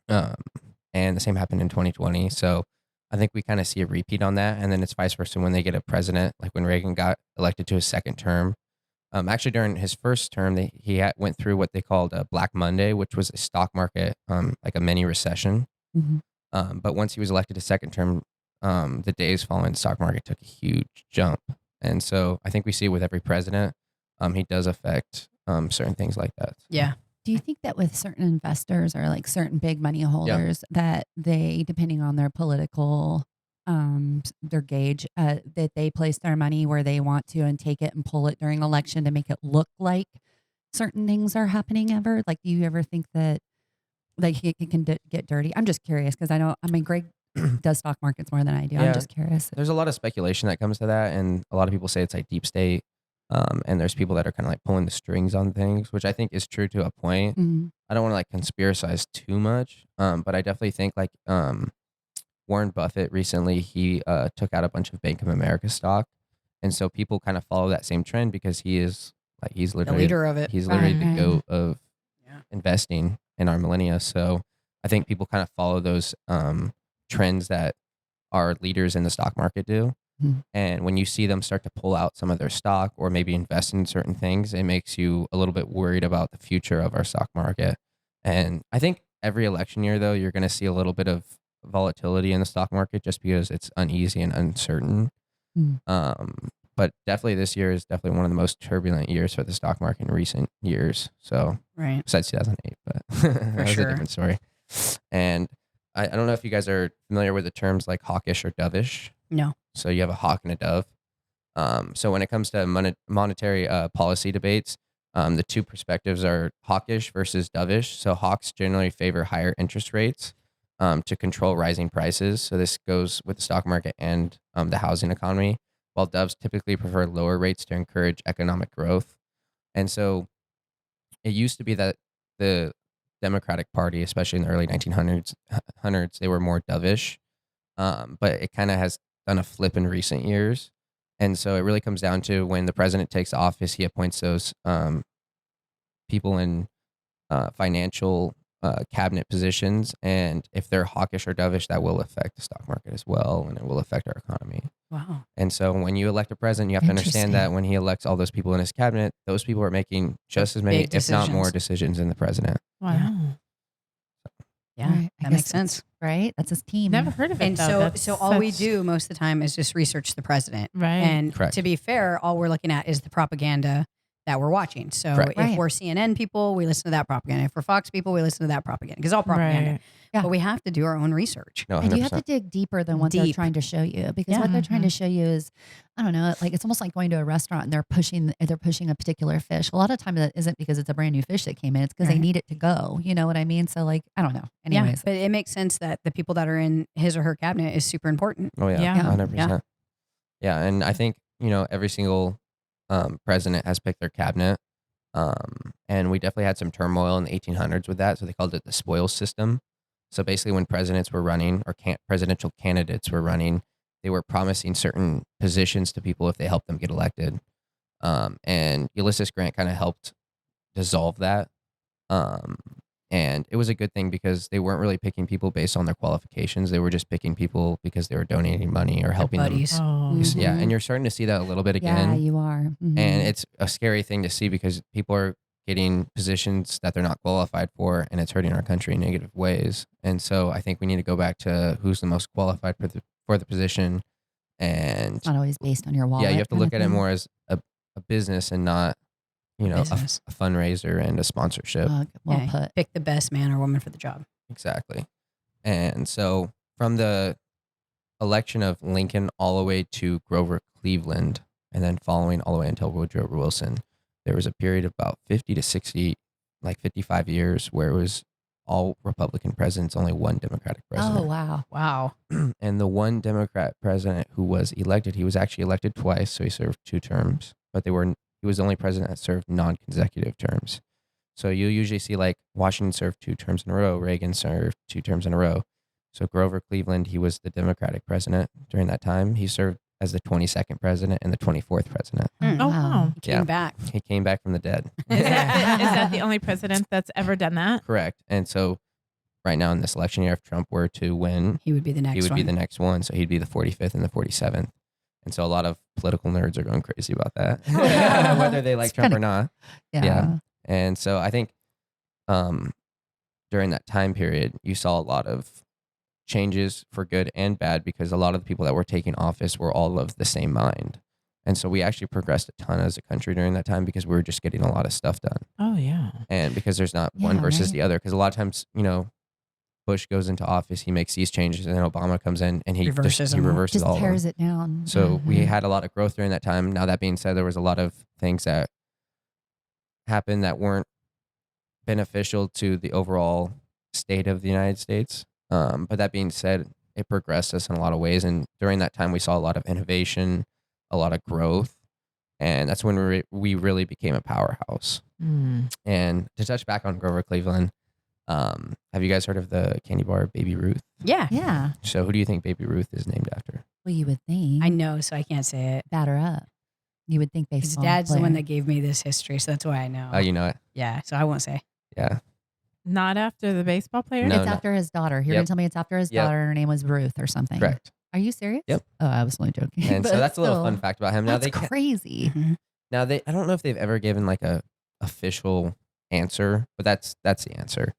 And the same happened in 2020. So I think we kind of see a repeat on that. And then it's vice versa when they get a president, like when Reagan got elected to his second term. Actually, during his first term, he went through what they called a Black Monday, which was a stock market, like a mini recession. Mhm. But once he was elected a second term, the days following the stock market took a huge jump. And so I think we see it with every president. He does affect certain things like that. Yeah. Do you think that with certain investors or like certain big money holders that they, depending on their political, their gauge, that they place their money where they want to and take it and pull it during election to make it look like certain things are happening ever? Like, do you ever think that like it can get dirty? I'm just curious because Greg does stock markets more than I do. Yeah. I'm just curious. There's a lot of speculation that comes to that. And a lot of people say it's like deep state. And there's people that are kind of like pulling the strings on things, which I think is true to a point. Mhm. I don't want to like conspiracize too much, but I definitely think like Warren Buffett recently, he took out a bunch of Bank of America stock. And so people kind of follow that same trend because he's The literally leader of it. he's literally the Right. goat of Yeah. investing in our millennia. So I think people kind of follow those trends that our leaders in the stock market do. Mhm. And when you see them start to pull out some of their stock or maybe invest in certain things, it makes you a little bit worried about the future of our stock market. And I think every election year, though, you're going to see a little bit of volatility in the stock market just because it's uneasy and uncertain. Mm. But definitely this year is definitely one of the most turbulent years for the stock market in recent years. So Right. besides 2008, but that was sure. a different story. And I don't know if you guys are familiar with the terms like hawkish or dovish. No. So you have a hawk and a dove. So when it comes to monetary policy debates, the two perspectives are hawkish versus dovish. So hawks generally favor higher interest rates to control rising prices. So this goes with the stock market and the housing economy, while doves typically prefer lower rates to encourage economic growth. And so it used to be that the Democratic Party, especially in the early 1900s, they were more dovish, but it kind of has done a flip in recent years. And so it really comes down to when the president takes office, he appoints those people in financial cabinet positions. And if they're hawkish or dovish, that will affect the stock market as well, and it will affect our economy. Wow. And so when you elect a president, you have to understand that when he elects all those people in his cabinet, those people are making just as many, if not more, decisions than the president. Wow. Yeah, Right. I that guess makes sense. Right? That's his team. Never heard of it. And though. so all we do most of the time is just research the president. Right. And Correct. to be fair, all we're looking at is the propaganda that we're watching. So Correct. if Right. we're CNN people, we listen to that propaganda. If we're Fox people, we listen to that propaganda. Because all propaganda. Right. Yeah. But we have to do our own research. No, And 100%. you have to dig deeper than what they're Deep. trying to show you, because Yeah. what they're trying to show you is, I don't know, like it's almost like going to a restaurant and they're pushing a particular fish. A lot of times that isn't because it's a brand new fish that came in; it's because they Right. need it to go. You know what I mean? So like, I don't know. Anyways, Yeah, but it makes sense that the people that are in his or her cabinet is super important. Oh, yeah. Yeah. 100%. Yeah. And I think, every single president has picked their cabinet. And we definitely had some turmoil in the 1800s with that. So they called it the spoils system. So basically, when presidents were running or presidential candidates were running, they were promising certain positions to people if they helped them get elected. And Ulysses Grant kind of helped dissolve that. And it was a good thing because they weren't really picking people based on their qualifications. They were just picking people because they were donating money or helping them. buddies. Oh. Mhm. Yeah, and you're starting to see that a little bit yeah, again. you are. Mhm. And it's a scary thing to see because people are getting positions that they're not qualified for, and it's hurting our country in negative ways. And so I think we need to go back to who's the most qualified for the position. And It's not always based on your wallet. yeah, you have to kind look of at it thing. more as a business and not, a Business. fundraiser and a sponsorship. Well Yeah, put. Pick the best man or woman for the job. Exactly. And so from the election of Lincoln all the way to Grover Cleveland, and then following all the way until Woodrow Wilson, there was a period of about 50 to 60, like 55 years where it was all Republican presidents, only one Democratic president. Oh wow. Wow. And the one Democrat president who was elected, he was actually elected twice, so he served 2 terms, but he was the only president that served non-consecutive terms. So you usually see like Washington served 2 terms in a row, Reagan served 2 terms in a row. So Grover Cleveland, he was the Democratic president during that time. He served as the 22nd president and the 24th president. Oh, wow. He came Yeah. back. He came back from the dead. Is that the only president that's ever done that? Correct. And so right now in this election year, if Trump were to win, He would be the next he would one. be the next one. So he'd be the 45th and the 47th. And so a lot of political nerds are going crazy about that, whether they like It's Trump kinda- or not. Yeah. Yeah. And so I think during that time period, you saw a lot of changes for good and bad because a lot of the people that were taking office were all of the same mind. And so we actually progressed a ton as a country during that time because we were just getting a lot of stuff done. Oh, yeah. And because there's not one Yeah, versus right. the other, because a lot of times, Bush goes into office, he makes these changes, and then Obama comes in and he Reverses he them all. reverses Just all of them. tears it down. So we Mhm. had a lot of growth during that time. Now, that being said, there was a lot of things that happened that weren't beneficial to the overall state of the United States. But that being said, it progressed us in a lot of ways. And during that time, we saw a lot of innovation, a lot of growth. And that's when we really became a powerhouse. Mm. And to touch back on Grover Cleveland, have you guys heard of the candy bar Baby Ruth? Yeah. Yeah. So who do you think Baby Ruth is named after? Well, you would think. I know, so I can't say it. Batter up. You would think His baseball. dad's the one player. that gave me this history, so that's why I know. Oh, you know it? Yeah, so I won't say. Yeah. Not after the baseball player? No. It's after his daughter. You're Yep. gonna tell me it's after his Yep. daughter. Her name was Ruth or something. Correct. Are you serious? Yep. Oh, I was only joking. And so But that's a little still, fun fact about him. Now That's they crazy. Mhm. I don't know if they've ever given like a official answer, but that's the answer.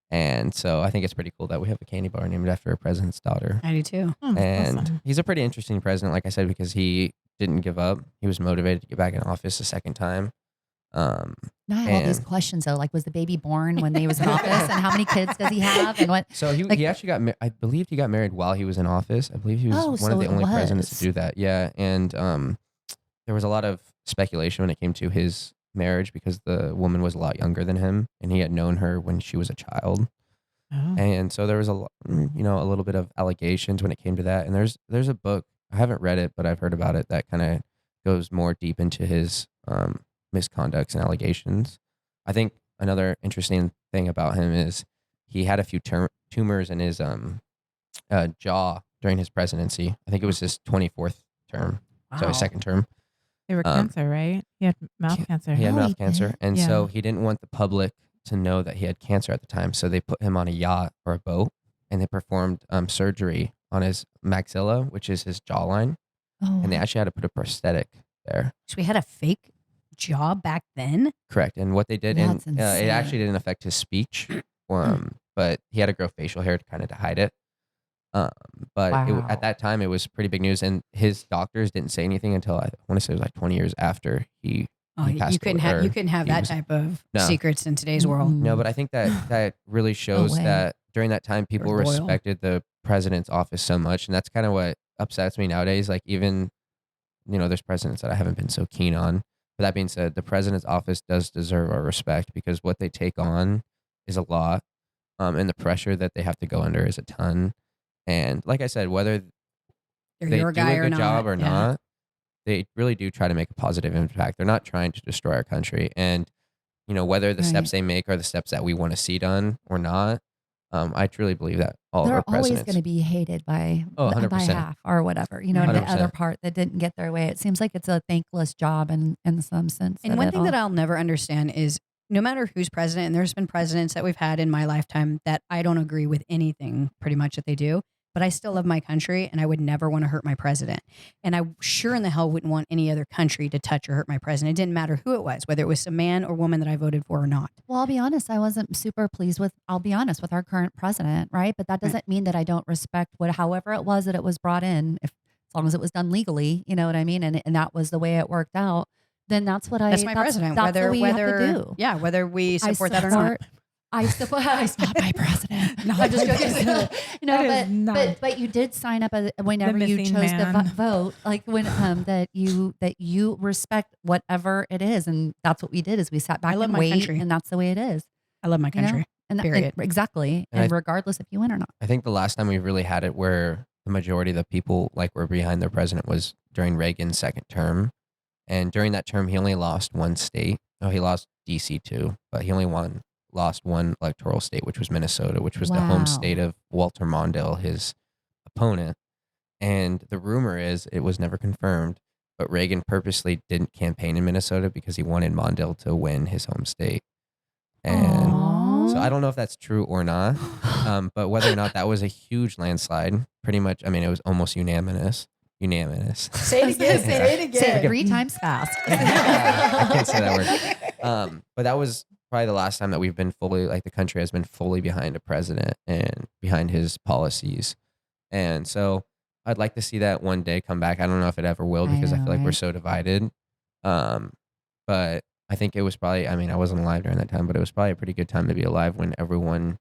And so I think it's pretty cool that we have a candy bar named after a president's daughter. I do too. Oh, that's And awesome. he's a pretty interesting president, like I said, because he didn't give up. He was motivated to get back in office a second time. Now I have all these And- questions though. Like, was the baby born when he was in office, and how many kids does he have, and what? So Like- he actually I believe he got married while he was in office. I believe he was Oh, one so of the it only presidents to was. do that. Yeah. And there was a lot of speculation when it came to his marriage because the woman was a lot younger than him, and he had known her when she was a child. Oh. And so there was a little bit of allegations when it came to that. And there's a book, I haven't read it, but I've heard about it, that kind of goes more deep into his misconducts and allegations. I think another interesting thing about him is he had a few tumors in his jaw during his presidency. I think it was his 24th term, so his Wow. second term. They were cancer, right? He had mouth cancer. He had Oh, he mouth cancer, did? and Yeah. so he didn't want the public to know that he had cancer at the time. So they put him on a yacht or a boat, and they performed surgery on his maxilla, which is his jawline, Oh, and they actually had to put a prosthetic there. So we had a fake jaw back then. Correct. And what they did, and That's it insane. actually didn't affect his speech, but he had to grow facial hair to kind of to hide it. But Wow. at that time, it was pretty big news, and his doctors didn't say anything until I want to say it was like 20 years after he. Oh, He you passed couldn't away, have or you couldn't have he that was- type of No. secrets in today's world. Mm-mm. No, but I think that really shows way. that during that time, people loyal. respected the president's office so much, and that's kind of what upsets me nowadays. Like even, there's presidents that I haven't been so keen on. But that being said, the president's office does deserve our respect because what they take on is a lot, and the pressure that they have to go under is a ton. And like I said, whether They're they your do guy a or good not. job or Yeah. not, they really do try to make a positive impact. They're not trying to destroy our country. And, whether the steps Right. they make are the steps that we want to see done or not, I truly believe that all of They're our always presidents. going to be hated by Oh, by 100%. half or whatever. You know, and the 100%. other part that didn't get their way. It seems like it's a thankless job in some sense. And one thing that I'll never understand is no matter who's president, and there's been presidents that we've had in my lifetime that I don't agree with anything pretty much that they do, but I still love my country and I would never want to hurt my president. And I sure in the hell wouldn't want any other country to touch or hurt my president. It didn't matter who it was, whether it was a man or woman that I voted for or not. Well, I'll be honest, I wasn't super pleased with our current president, right? But that doesn't mean that I don't respect however it was that it was brought in, if as long as it was done legally, you know what I mean? And that was the way it worked out, then that's what That's my president. That's Whether what we have to do. yeah, whether we I support that or not. I support. It's not my president. Not I'm just my joking. president. That is not- but you did sign up whenever you missing chose to man. vote, like when that you respect whatever it is, and that's what we did. Is we sat back I love and my wait, country. and that's the way it is. I love my You know? country. And Period. exactly, And and regardless if you win or not. I think the last time we really had it where the majority of the people were behind their president was during Reagan's second term. And during that term, he only lost one state. No, he lost DC too, but he only lost one electoral state, which was Minnesota, which was the Wow. home state of Walter Mondale, his opponent. And the rumor is, it was never confirmed, but Reagan purposely didn't campaign in Minnesota because he wanted Mondale to win his home state. And Aw. so I don't know if that's true or not, but whether or not that was a huge landslide, pretty much, I mean, it was almost unanimous. Say it again. Say it Say it again. 3 times fast. I can't say that word. But that was probably the last time that we've been fully, the country has been fully behind a president and behind his policies. And so I'd like to see that one day come back. I don't know if it ever will I because I know, feel like we're right? so divided. But I think it was probably, I mean, I wasn't alive during that time, but it was probably a pretty good time to be alive when everyone,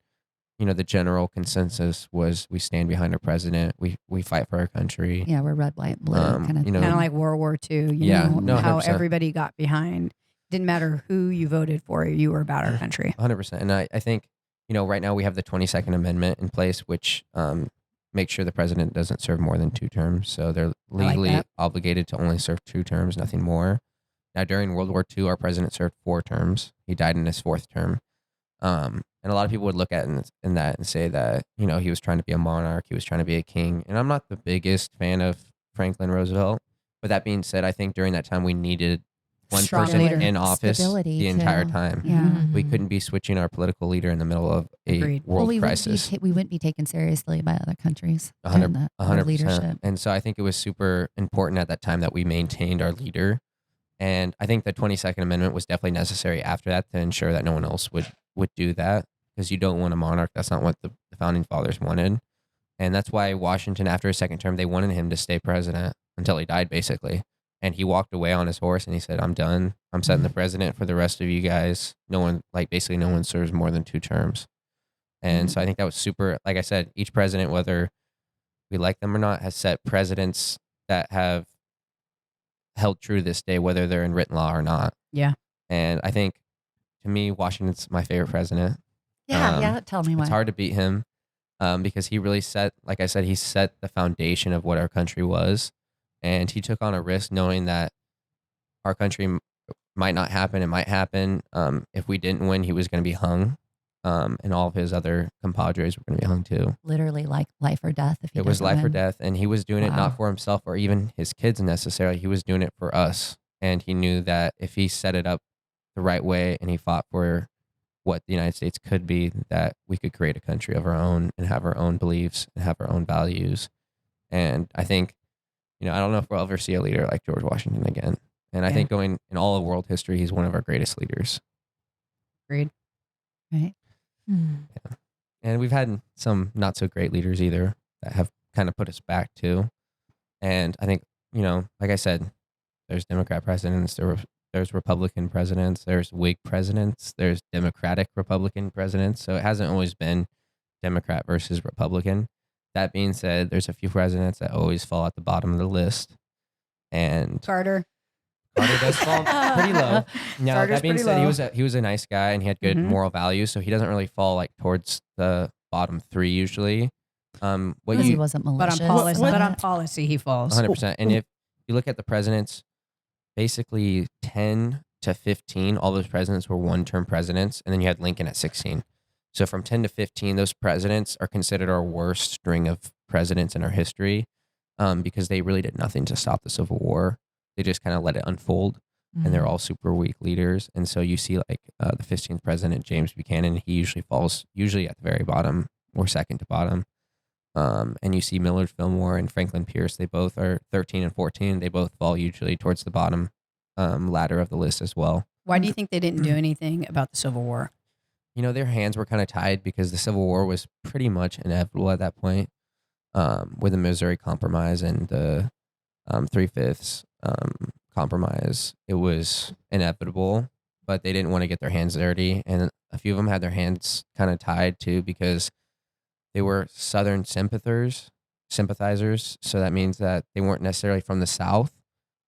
the general consensus was we stand behind our president. We fight for our country. Yeah, we're red, white, blue kind of. you know, Kind of like World War II. Yeah, no, how 100%. everybody got behind. Didn't matter who you voted for. You were about our country. 100%. And I think, right now we have the 22nd Amendment in place, which makes sure the president doesn't serve more than 2 terms. So they're like legally that. obligated to only serve 2 terms, nothing more. Now, during World War II, our president served 4 terms. He died in his 4th term. And a lot of people would look at in that and say that, he was trying to be a monarch. He was trying to be a king. And I'm not the biggest fan of Franklin Roosevelt. But that being said, I think during that time we needed one Strong person leader. in office Stability, the entire too. time. Yeah. Mm-hmm. We couldn't be switching our political leader in the middle of a Agreed. world we crisis. wouldn't be taken seriously by other countries. 100%. and the 100%. leadership. And so I think it was super important at that time that we maintained our leader. And I think the 22nd Amendment was definitely necessary after that to ensure that no one else would do that, because you don't want a monarch. That's not what the founding fathers wanted. And that's why Washington, after his 2nd term, they wanted him to stay president until he died, basically. And he walked away on his horse and he said, I'm done. I'm setting the president for the rest of you guys. No one, basically no one serves more than 2 terms. And so I think that was super, like I said, each president, whether we like them or not, has set presidents that have held true to this day, whether they're in written law or not. Yeah. And I think, to me, Washington's my favorite president. Yeah. Tell me why. It's hard to beat him because he really set, like I said, he set the foundation of what our country was. And he took on a risk knowing that our country might not happen. It might happen. If we didn't win, he was going to be hung. And all of his other compadres were going to be hung too. Literally like life or death. If he It was life or win. death. And he was doing it Wow. not for himself or even his kids necessarily. He was doing it for us. And he knew that if he set it up the right way and he fought for what the United States could be, that we could create a country of our own and have our own beliefs and have our own values. And I think, I don't know if we'll ever see a leader like George Washington again. And I think going in all of world history, he's one of our greatest leaders. Agreed. Right. Yeah. And we've had some not so great leaders either that have kind of put us back too. And I think, like I said, there's Democrat presidents, there's Republican presidents, there's Whig presidents, there's Democratic Republican presidents. So it hasn't always been Democrat versus Republican. That being said, there's a few presidents that always fall at the bottom of the list. And Carter does fall pretty low. Now, Carter's that being pretty said, low. he was a nice guy and he had good Mhm. moral values, so he doesn't really fall like towards the bottom three usually. What Because he you wasn't But malicious. on policy, What- but on policy, he falls. 100%. And if you look at the presidents, basically 10 to 15, all those presidents were one-term presidents, and then you had Lincoln at 16. So from 10 to 15, those presidents are considered our worst string of presidents in our history because they really did nothing to stop the Civil War. They just kind of let it unfold, and they're all super weak leaders. And so you see like the 15th president, James Buchanan, he usually falls at the very bottom or second to bottom. And you see Millard Fillmore and Franklin Pierce, they both are 13 and 14. They both fall usually towards the bottom ladder of the list as well. Why do you think they didn't do anything about the Civil War? Their hands were kind of tied because the Civil War was pretty much inevitable at that point with the Missouri Compromise and the 3/5 compromise. It was inevitable, but they didn't want to get their hands dirty. And a few of them had their hands kind of tied too because they were Southern sympathizers. So that means that they weren't necessarily from the South,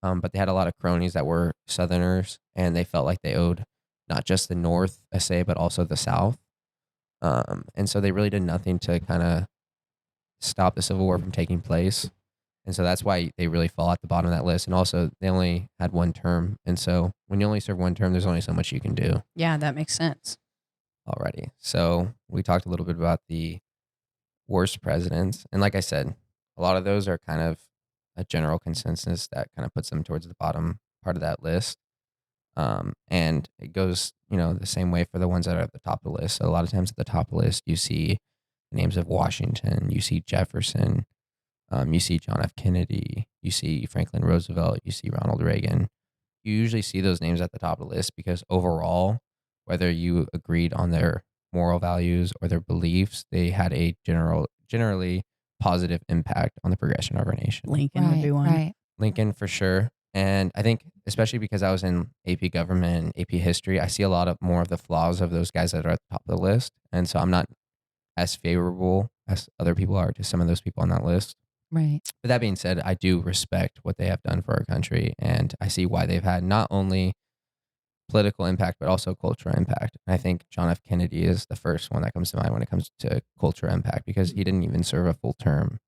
but they had a lot of cronies that were Southerners, and they felt like they owed not just the North a say, but also the South. And so they really did nothing to kind of stop the Civil War from taking place. And so that's why they really fall at the bottom of that list. And also, they only had one term. And so when you only serve one term, there's only so much you can do Yeah, that makes sense. already. So we talked a little bit about the worst presidents. And like I said, a lot of those are kind of a general consensus that kind of puts them towards the bottom part of that list. And it goes, the same way for the ones that are at the top of the list. So a lot of times at the top of the list, you see the names of Washington, you see Jefferson, you see John F. Kennedy, you see Franklin Roosevelt, you see Ronald Reagan. You usually see those names at the top of the list because overall, whether you agreed on their moral values or their beliefs, they had a generally positive impact on the progression of our nation. Lincoln would be one. Right. Lincoln for sure. And I think, especially because I was in AP government and AP history, I see a lot of more of the flaws of those guys that are at the top of the list. And so I'm not as favorable as other people are to some of those people on that list. Right. But that being said, I do respect what they have done for our country. And I see why they've had not only political impact, but also cultural impact. And I think John F. Kennedy is the first one that comes to mind when it comes to cultural impact because he didn't even serve a full term.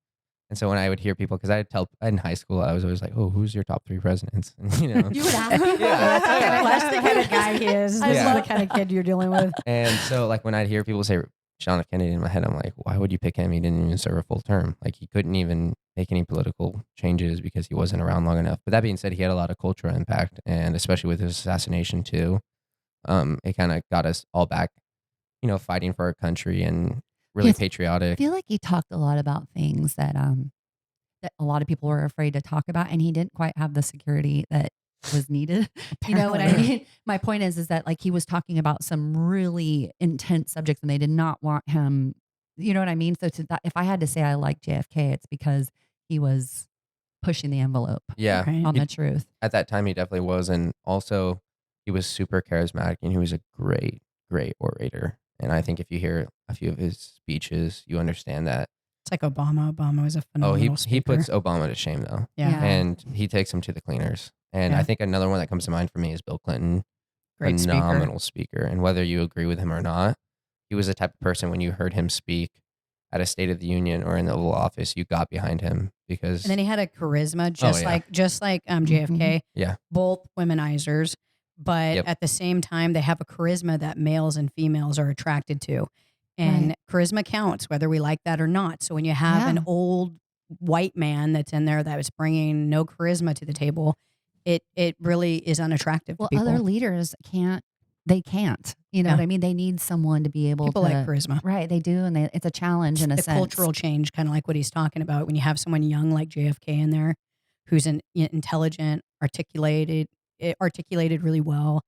And so when I would hear people, because in high school, I was always like, "Oh, who's your top 3 presidents?" And, You would ask. That's the kind of guy he is. This Yeah. is the kind of kid you're dealing with. And so like when I'd hear people say John F. Kennedy in my head, I'm like, why would you pick him? He didn't even serve a full term. Like he couldn't even make any political changes because he wasn't around long enough. But that being said, he had a lot of cultural impact, and especially with his assassination too, it kind of got us all back, fighting for our country and really Yes. I patriotic. feel like he talked a lot about things that a lot of people were afraid to talk about, and he didn't quite have the security that was needed. You know what I Apparently. mean? My point is that like he was talking about some really intense subjects, and they did not want him. You know what I mean? So if I had to say I like JFK, it's because he was pushing the envelope Yeah. Right. on the truth. At that time, he definitely was. And also, he was super charismatic and he was a great, great orator. And I think if you hear a few of his speeches, you understand that It's like Obama. Obama was a Oh, phenomenal he speaker. puts Obama to shame though, Yeah. and he takes him to the cleaners. And Yeah. I think another one that comes to mind for me is Bill Clinton. Great Phenomenal speaker. And whether you agree with him or not, he was the type of person when you heard him speak at a State of the Union or in the Oval Office, you got behind him because. And then he had a charisma, just yeah. like JFK. Yeah. Both womenizers, but Yep. at the same time, they have a charisma that males and females are attracted to, and charisma counts whether we like that or not. So when you have an old white man that's in there that is bringing no charisma to the table, it really is unattractive to people. Other leaders can't. You know what I mean? They need someone to be able People to. like charisma. Right, they do. And it's a challenge in a The sense. cultural change, kind of like what he's talking about. When you have someone young like JFK in there who's intelligent, articulated really well,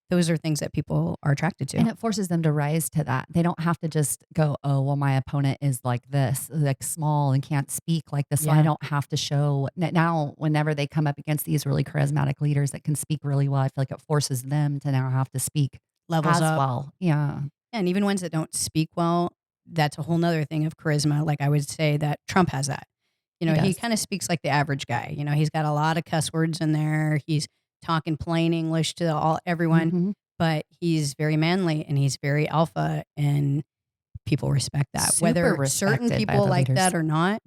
those are things that people are attracted to. And it forces them to rise to that. They don't have to just go, oh, well, my opponent is like this, like small and can't speak like this. So I don't have to show. Now, whenever they come up against these really charismatic leaders that can speak really well, I feel like it forces them to now have to speak Levels as up. well. Yeah. And even ones that don't speak well, that's a whole nother thing of charisma. Like I would say that Trump has that. You know, he kind of speaks like the average guy. You know, he's got a lot of cuss words in there. He's talking plain English to everyone, but he's very manly and he's very alpha, and people respect that. Whether certain people like that or not,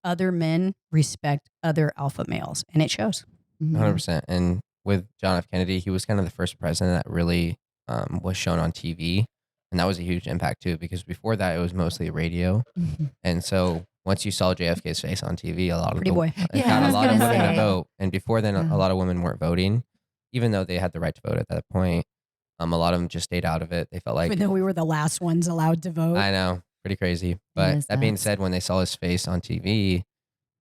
other men respect other alpha males, and it shows. 100%. And with John F. Kennedy, he was kind of the first president that really was shown on TV. And that was a huge impact too, because before that, it was mostly radio. And so once you saw JFK's face on TV, a lot of Pretty boy. it got a lot of women to vote. And before then, a lot of women weren't voting, even though they had the right to vote at that point. A lot of them just stayed out of it. They felt like, even though we were the last ones allowed to vote. I know, pretty crazy. But that being said, when they saw his face on TV,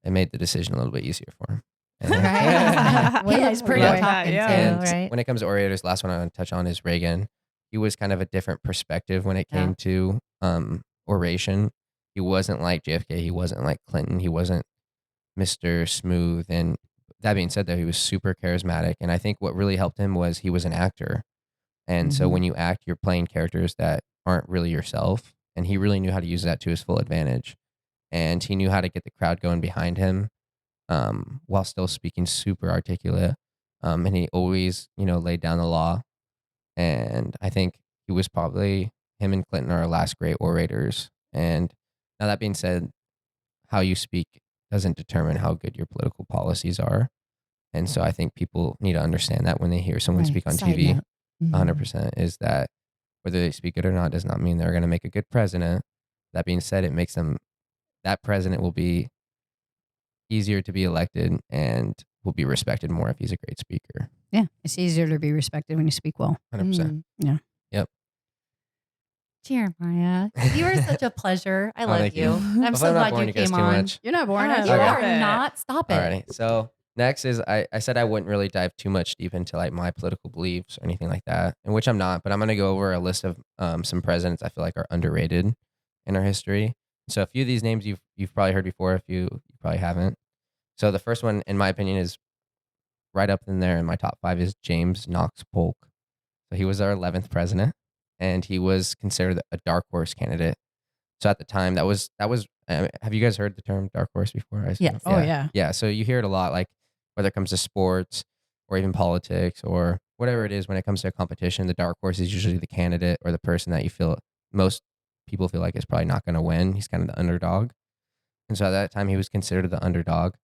it made the decision a little bit easier for him. He's pretty talking too, right? When it comes to orators, the last one I want to touch on is Reagan. He was kind of a different perspective when it came to oration. He wasn't like JFK. He wasn't like Clinton. He wasn't Mr. Smooth. And that being said, though, he was super charismatic. And I think what really helped him was he was an actor. And so when you act, you're playing characters that aren't really yourself. And he really knew how to use that to his full advantage. And he knew how to get the crowd going behind him while still speaking super articulate. And he always, laid down the law. And I think he was probably, him and Clinton are our last great orators. And now that being said, how you speak doesn't determine how good your political policies are. And so I think people need to understand that when they hear someone speak on TV, 100% is that whether they speak good or not does not mean they're going to make a good president. That being said, it makes them, that president will be easier to be elected and will be respected more if he's a great speaker. Yeah, it's easier to be respected when you speak well. 100%. Yeah. Yep. Jeremiah, you are such a pleasure. I love thank you. I'm so I'm not glad boring you guys came too on. much. You're not boring. You are not. Stop it. Alrighty. So next is I said I wouldn't really dive too much deep into like my political beliefs or anything like that, and which I'm not. But I'm going to go over a list of some presidents I feel like are underrated in our history. So a few of these names you've probably heard before. A few you probably haven't. So the first one, in my opinion, is right up in there in my top 5 is James Knox Polk. So he was our 11th president, and he was considered a dark horse candidate. So at the time, that was. Have you guys heard the term dark horse before? Yes. Oh yeah. Yeah. So you hear it a lot, like whether it comes to sports or even politics or whatever it is. When it comes to a competition, the dark horse is usually the candidate or the person that you feel most people feel like is probably not going to win. He's kind of the underdog, and so at that time, he was considered the underdog.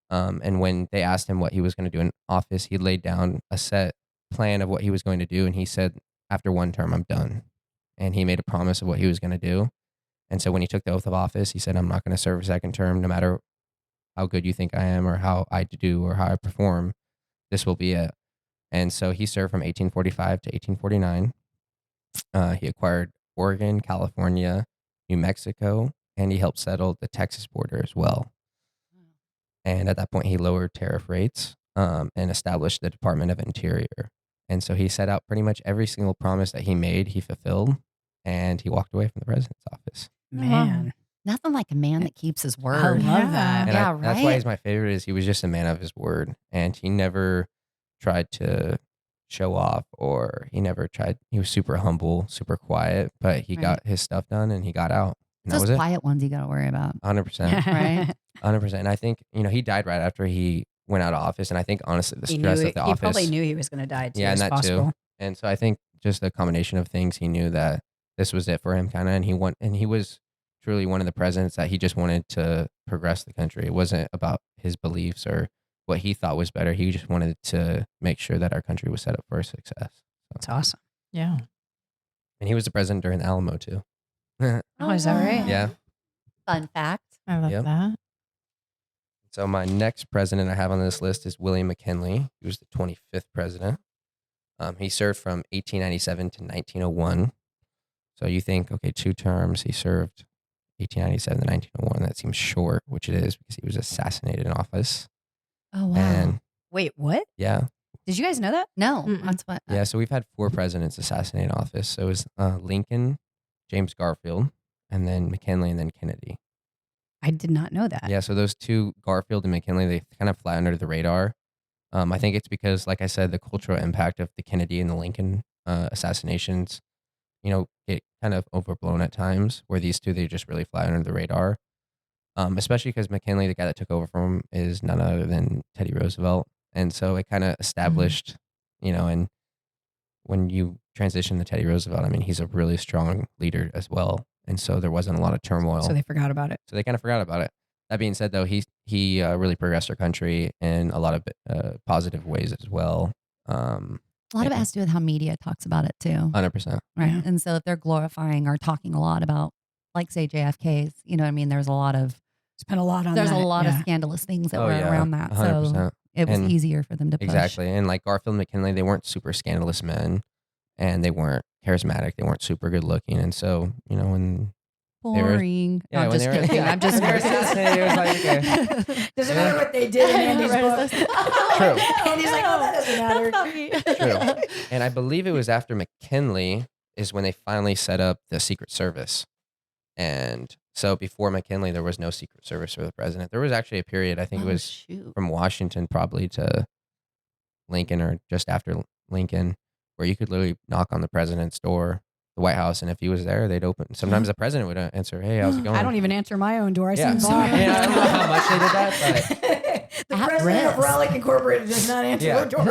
And when they asked him what he was going to do in office, he laid down a set plan of what he was going to do. And he said, after one term, I'm done. And he made a promise of what he was going to do. And so when he took the oath of office, he said, I'm not going to serve a second term, no matter how good you think I am or how I do or how I perform. This will be it. And so he served from 1845 to 1849. He acquired Oregon, California, New Mexico, and he helped settle the Texas border as well. And at that point, he lowered tariff rates and established the Department of Interior. And so he set out pretty much every single promise that he made, he fulfilled, and he walked away from the president's office. Man. Nothing like a man that keeps his word. I love that. And Yeah, that's why right? he's my favorite, is he was just a man of his word. And he never tried to show off, or he was super humble, super quiet, but he got his stuff done and he got out. And that Those was it. quiet ones you got to worry about. 100%. Right. 100%. And I think, he died right after he went out of office. And I think, honestly, the stress of the He office. probably knew he was going to die too. Yeah, and as that possible. too. And so I think just the combination of things, he knew that this was it for him, kind of. And he was truly one of the presidents that he just wanted to progress the country. It wasn't about his beliefs or what he thought was better. He just wanted to make sure that our country was set up for success. That's awesome. Yeah. And he was the president during the Alamo too. Oh, is that right? Yeah. Fun fact. I love Yep. that. So my next president I have on this list is William McKinley. He was the 25th president. He served from 1897 to 1901. So you think, okay, 2 terms. He served 1897 to 1901. That seems short, which it is because he was assassinated in office. Oh, wow. And Wait, what? yeah, Did you guys know that? No, Mm-mm. that's what. yeah. So we've had 4 presidents assassinated in office. So it was Lincoln, James Garfield, and then McKinley, and then Kennedy. I did not know that. Yeah, so those 2, Garfield and McKinley, they kind of fly under the radar. I think it's because, like I said, the cultural impact of the Kennedy and the Lincoln assassinations, get kind of overblown at times, where these 2, they just really fly under the radar. Especially because McKinley, the guy that took over from him, is none other than Teddy Roosevelt. And so it kind of established, and when you transition to Teddy Roosevelt, I mean, he's a really strong leader as well. And so there wasn't a lot of turmoil. So they forgot about it. So they kind of forgot about it. That being said, though, he really progressed our country in a lot of positive ways as well. A lot of it has to do with how media talks about it too. 100%. Right. Yeah. And so if they're glorifying or talking a lot about, like, say, JFK's, you know what I mean? There's a lot of Spent a lot on there's that. a lot of yeah. scandalous things that Oh, were yeah, around that. 100%. So it was And easier for them to push. Exactly. And like Garfield and McKinley, they weren't super scandalous men, and they weren't charismatic. They weren't super good looking. And so, when Boring. Yeah, I'm when just they were- kidding. yeah, I'm just when they were assassinated, it was like, okay. Doesn't Yeah. matter what they did in Andy's book. True. Andy's like, oh, that doesn't matter. True. And I believe it was after McKinley is when they finally set up the Secret Service. And so before McKinley, there was no Secret Service for the president. There was actually a period, I think it was shoot. from Washington probably to Lincoln or just after Lincoln, where you could literally knock on the president's door, the White House, and if he was there, they'd open. Sometimes the president would answer, "Hey, how's it going?" I don't even answer my own door. I Yeah. seem sorry. Yeah, I don't know how much they did that, The At president of risk. Raleigh Incorporated does not answer Yeah. your door.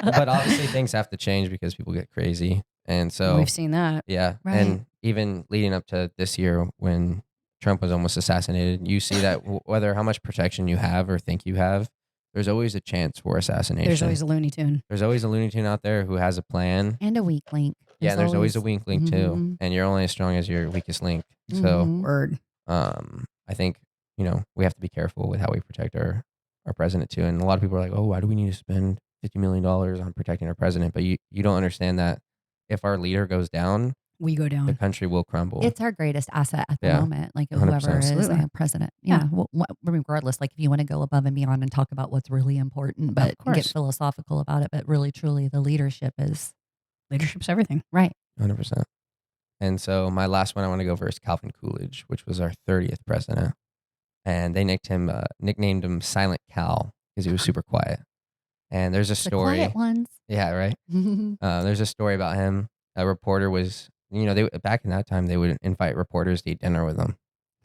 but obviously things have to change because people get crazy, and so We've seen that. yeah, Right. and even leading up to this year when Trump was almost assassinated, you see that whether how much protection you have or think you have, there's always a chance for assassination. There's always a Looney Tune. There's always a Looney Tune out there who has a plan. And a weak link. Yeah, there's always a weak link too, Mhm. and you're only as strong as your weakest link. So, Mhm. Word. I think we have to be careful with how we protect our president too. And a lot of people are like, "Oh, why do we need to spend $50 million on protecting our president?" But you don't understand that if our leader goes down, We go the down. country will crumble. It's our greatest asset at the Yeah. moment. Like 100%. whoever is Absolutely. president. Yeah. Yeah. Regardless, like if you want to go above and beyond and talk about what's really important, but get course. philosophical about it, but really, truly, the leadership is Leadership's everything. right. 100%. And so my last one I want to go over is Calvin Coolidge, which was our 30th president. And they nicknamed him Silent Cal because he was super quiet. And there's a The story. quiet ones. Yeah, right. There's a story about him. A reporter was, they back in that time they would invite reporters to eat dinner with them.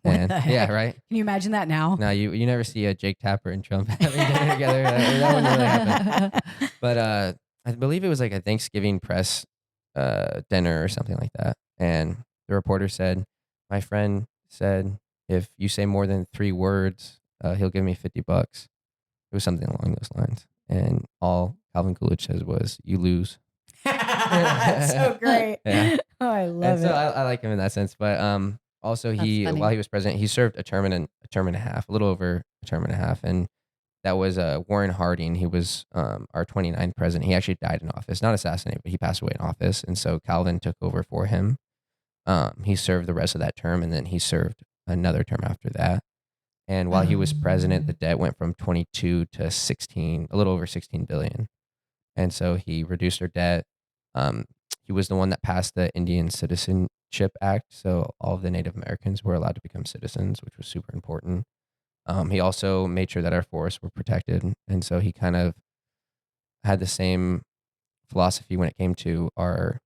What And the yeah, heck? right. Can you imagine that now? Now you never see Jake Tapper and Trump having dinner together. That wouldn't really happen. But I believe it was like a Thanksgiving press dinner or something like that. And the reporter said, "My friend said if you say more than 3 words, he'll give me $50." It was something along those lines. And all Calvin Coolidge says was, "You lose." That's so great. Yeah. Oh, I And love so it. I like him in that sense. But also That's funny. while he was president, he served a term and a half, a little over a term and a half. And that was Warren Harding. He was our 29th president. He actually died in office, not assassinated, but he passed away in office. And so Calvin took over for him. He served the rest of that term, and then he served another term after that. And while he was president, the debt went from 22 to 16, a little over 16 billion. And so he reduced our debt. He was the one that passed the Indian Citizenship Act. So all of the Native Americans were allowed to become citizens, which was super important. He also made sure that our forests were protected. And so he kind of had the same philosophy when it came to our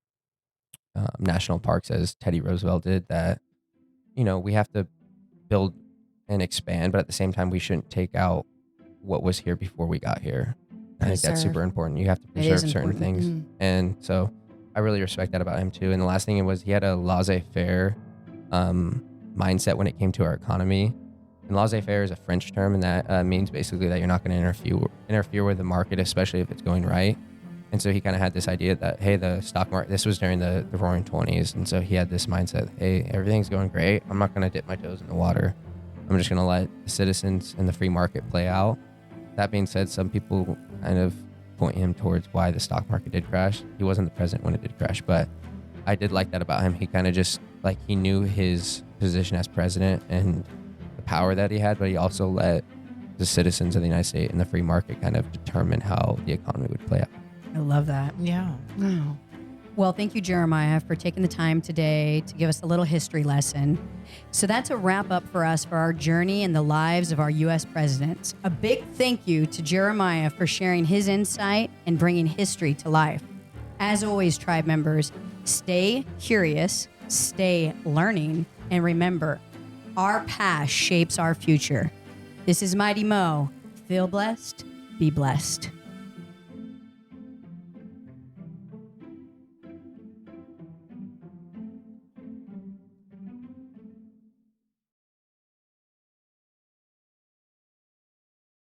national parks as Teddy Roosevelt did, that we have to build and expand, but at the same time, we shouldn't take out what was here before we got here. I think that's super important. You have to preserve certain things. Mm-hmm. And so I really respect that about him too. And the last thing was he had a laissez-faire mindset when it came to our economy. And laissez-faire is a French term, and that means basically that you're not going to interfere with the market, especially if it's going right. And so he kind of had this idea that, hey, the stock market, this was during the roaring 20s. And so he had this mindset, hey, everything's going great. I'm not going to dip my toes in the water. I'm just going to let the citizens and the free market play out. That being said, some people kind of point him towards why the stock market did crash. He wasn't the president when it did crash, but I did like that about him. He kind of just, like, he knew his position as president and the power that he had, but he also let the citizens of the United States and the free market kind of determine how the economy would play out. I love that. Yeah. Wow. Well, thank you, Jeremiah, for taking the time today to give us a little history lesson. So that's a wrap up for us for our journey in the lives of our U.S. presidents. A big thank you to Jeremiah for sharing his insight and bringing history to life. As always, tribe members, stay curious, stay learning, and remember, our past shapes our future. This is Mighty Mo. Feel blessed, be blessed.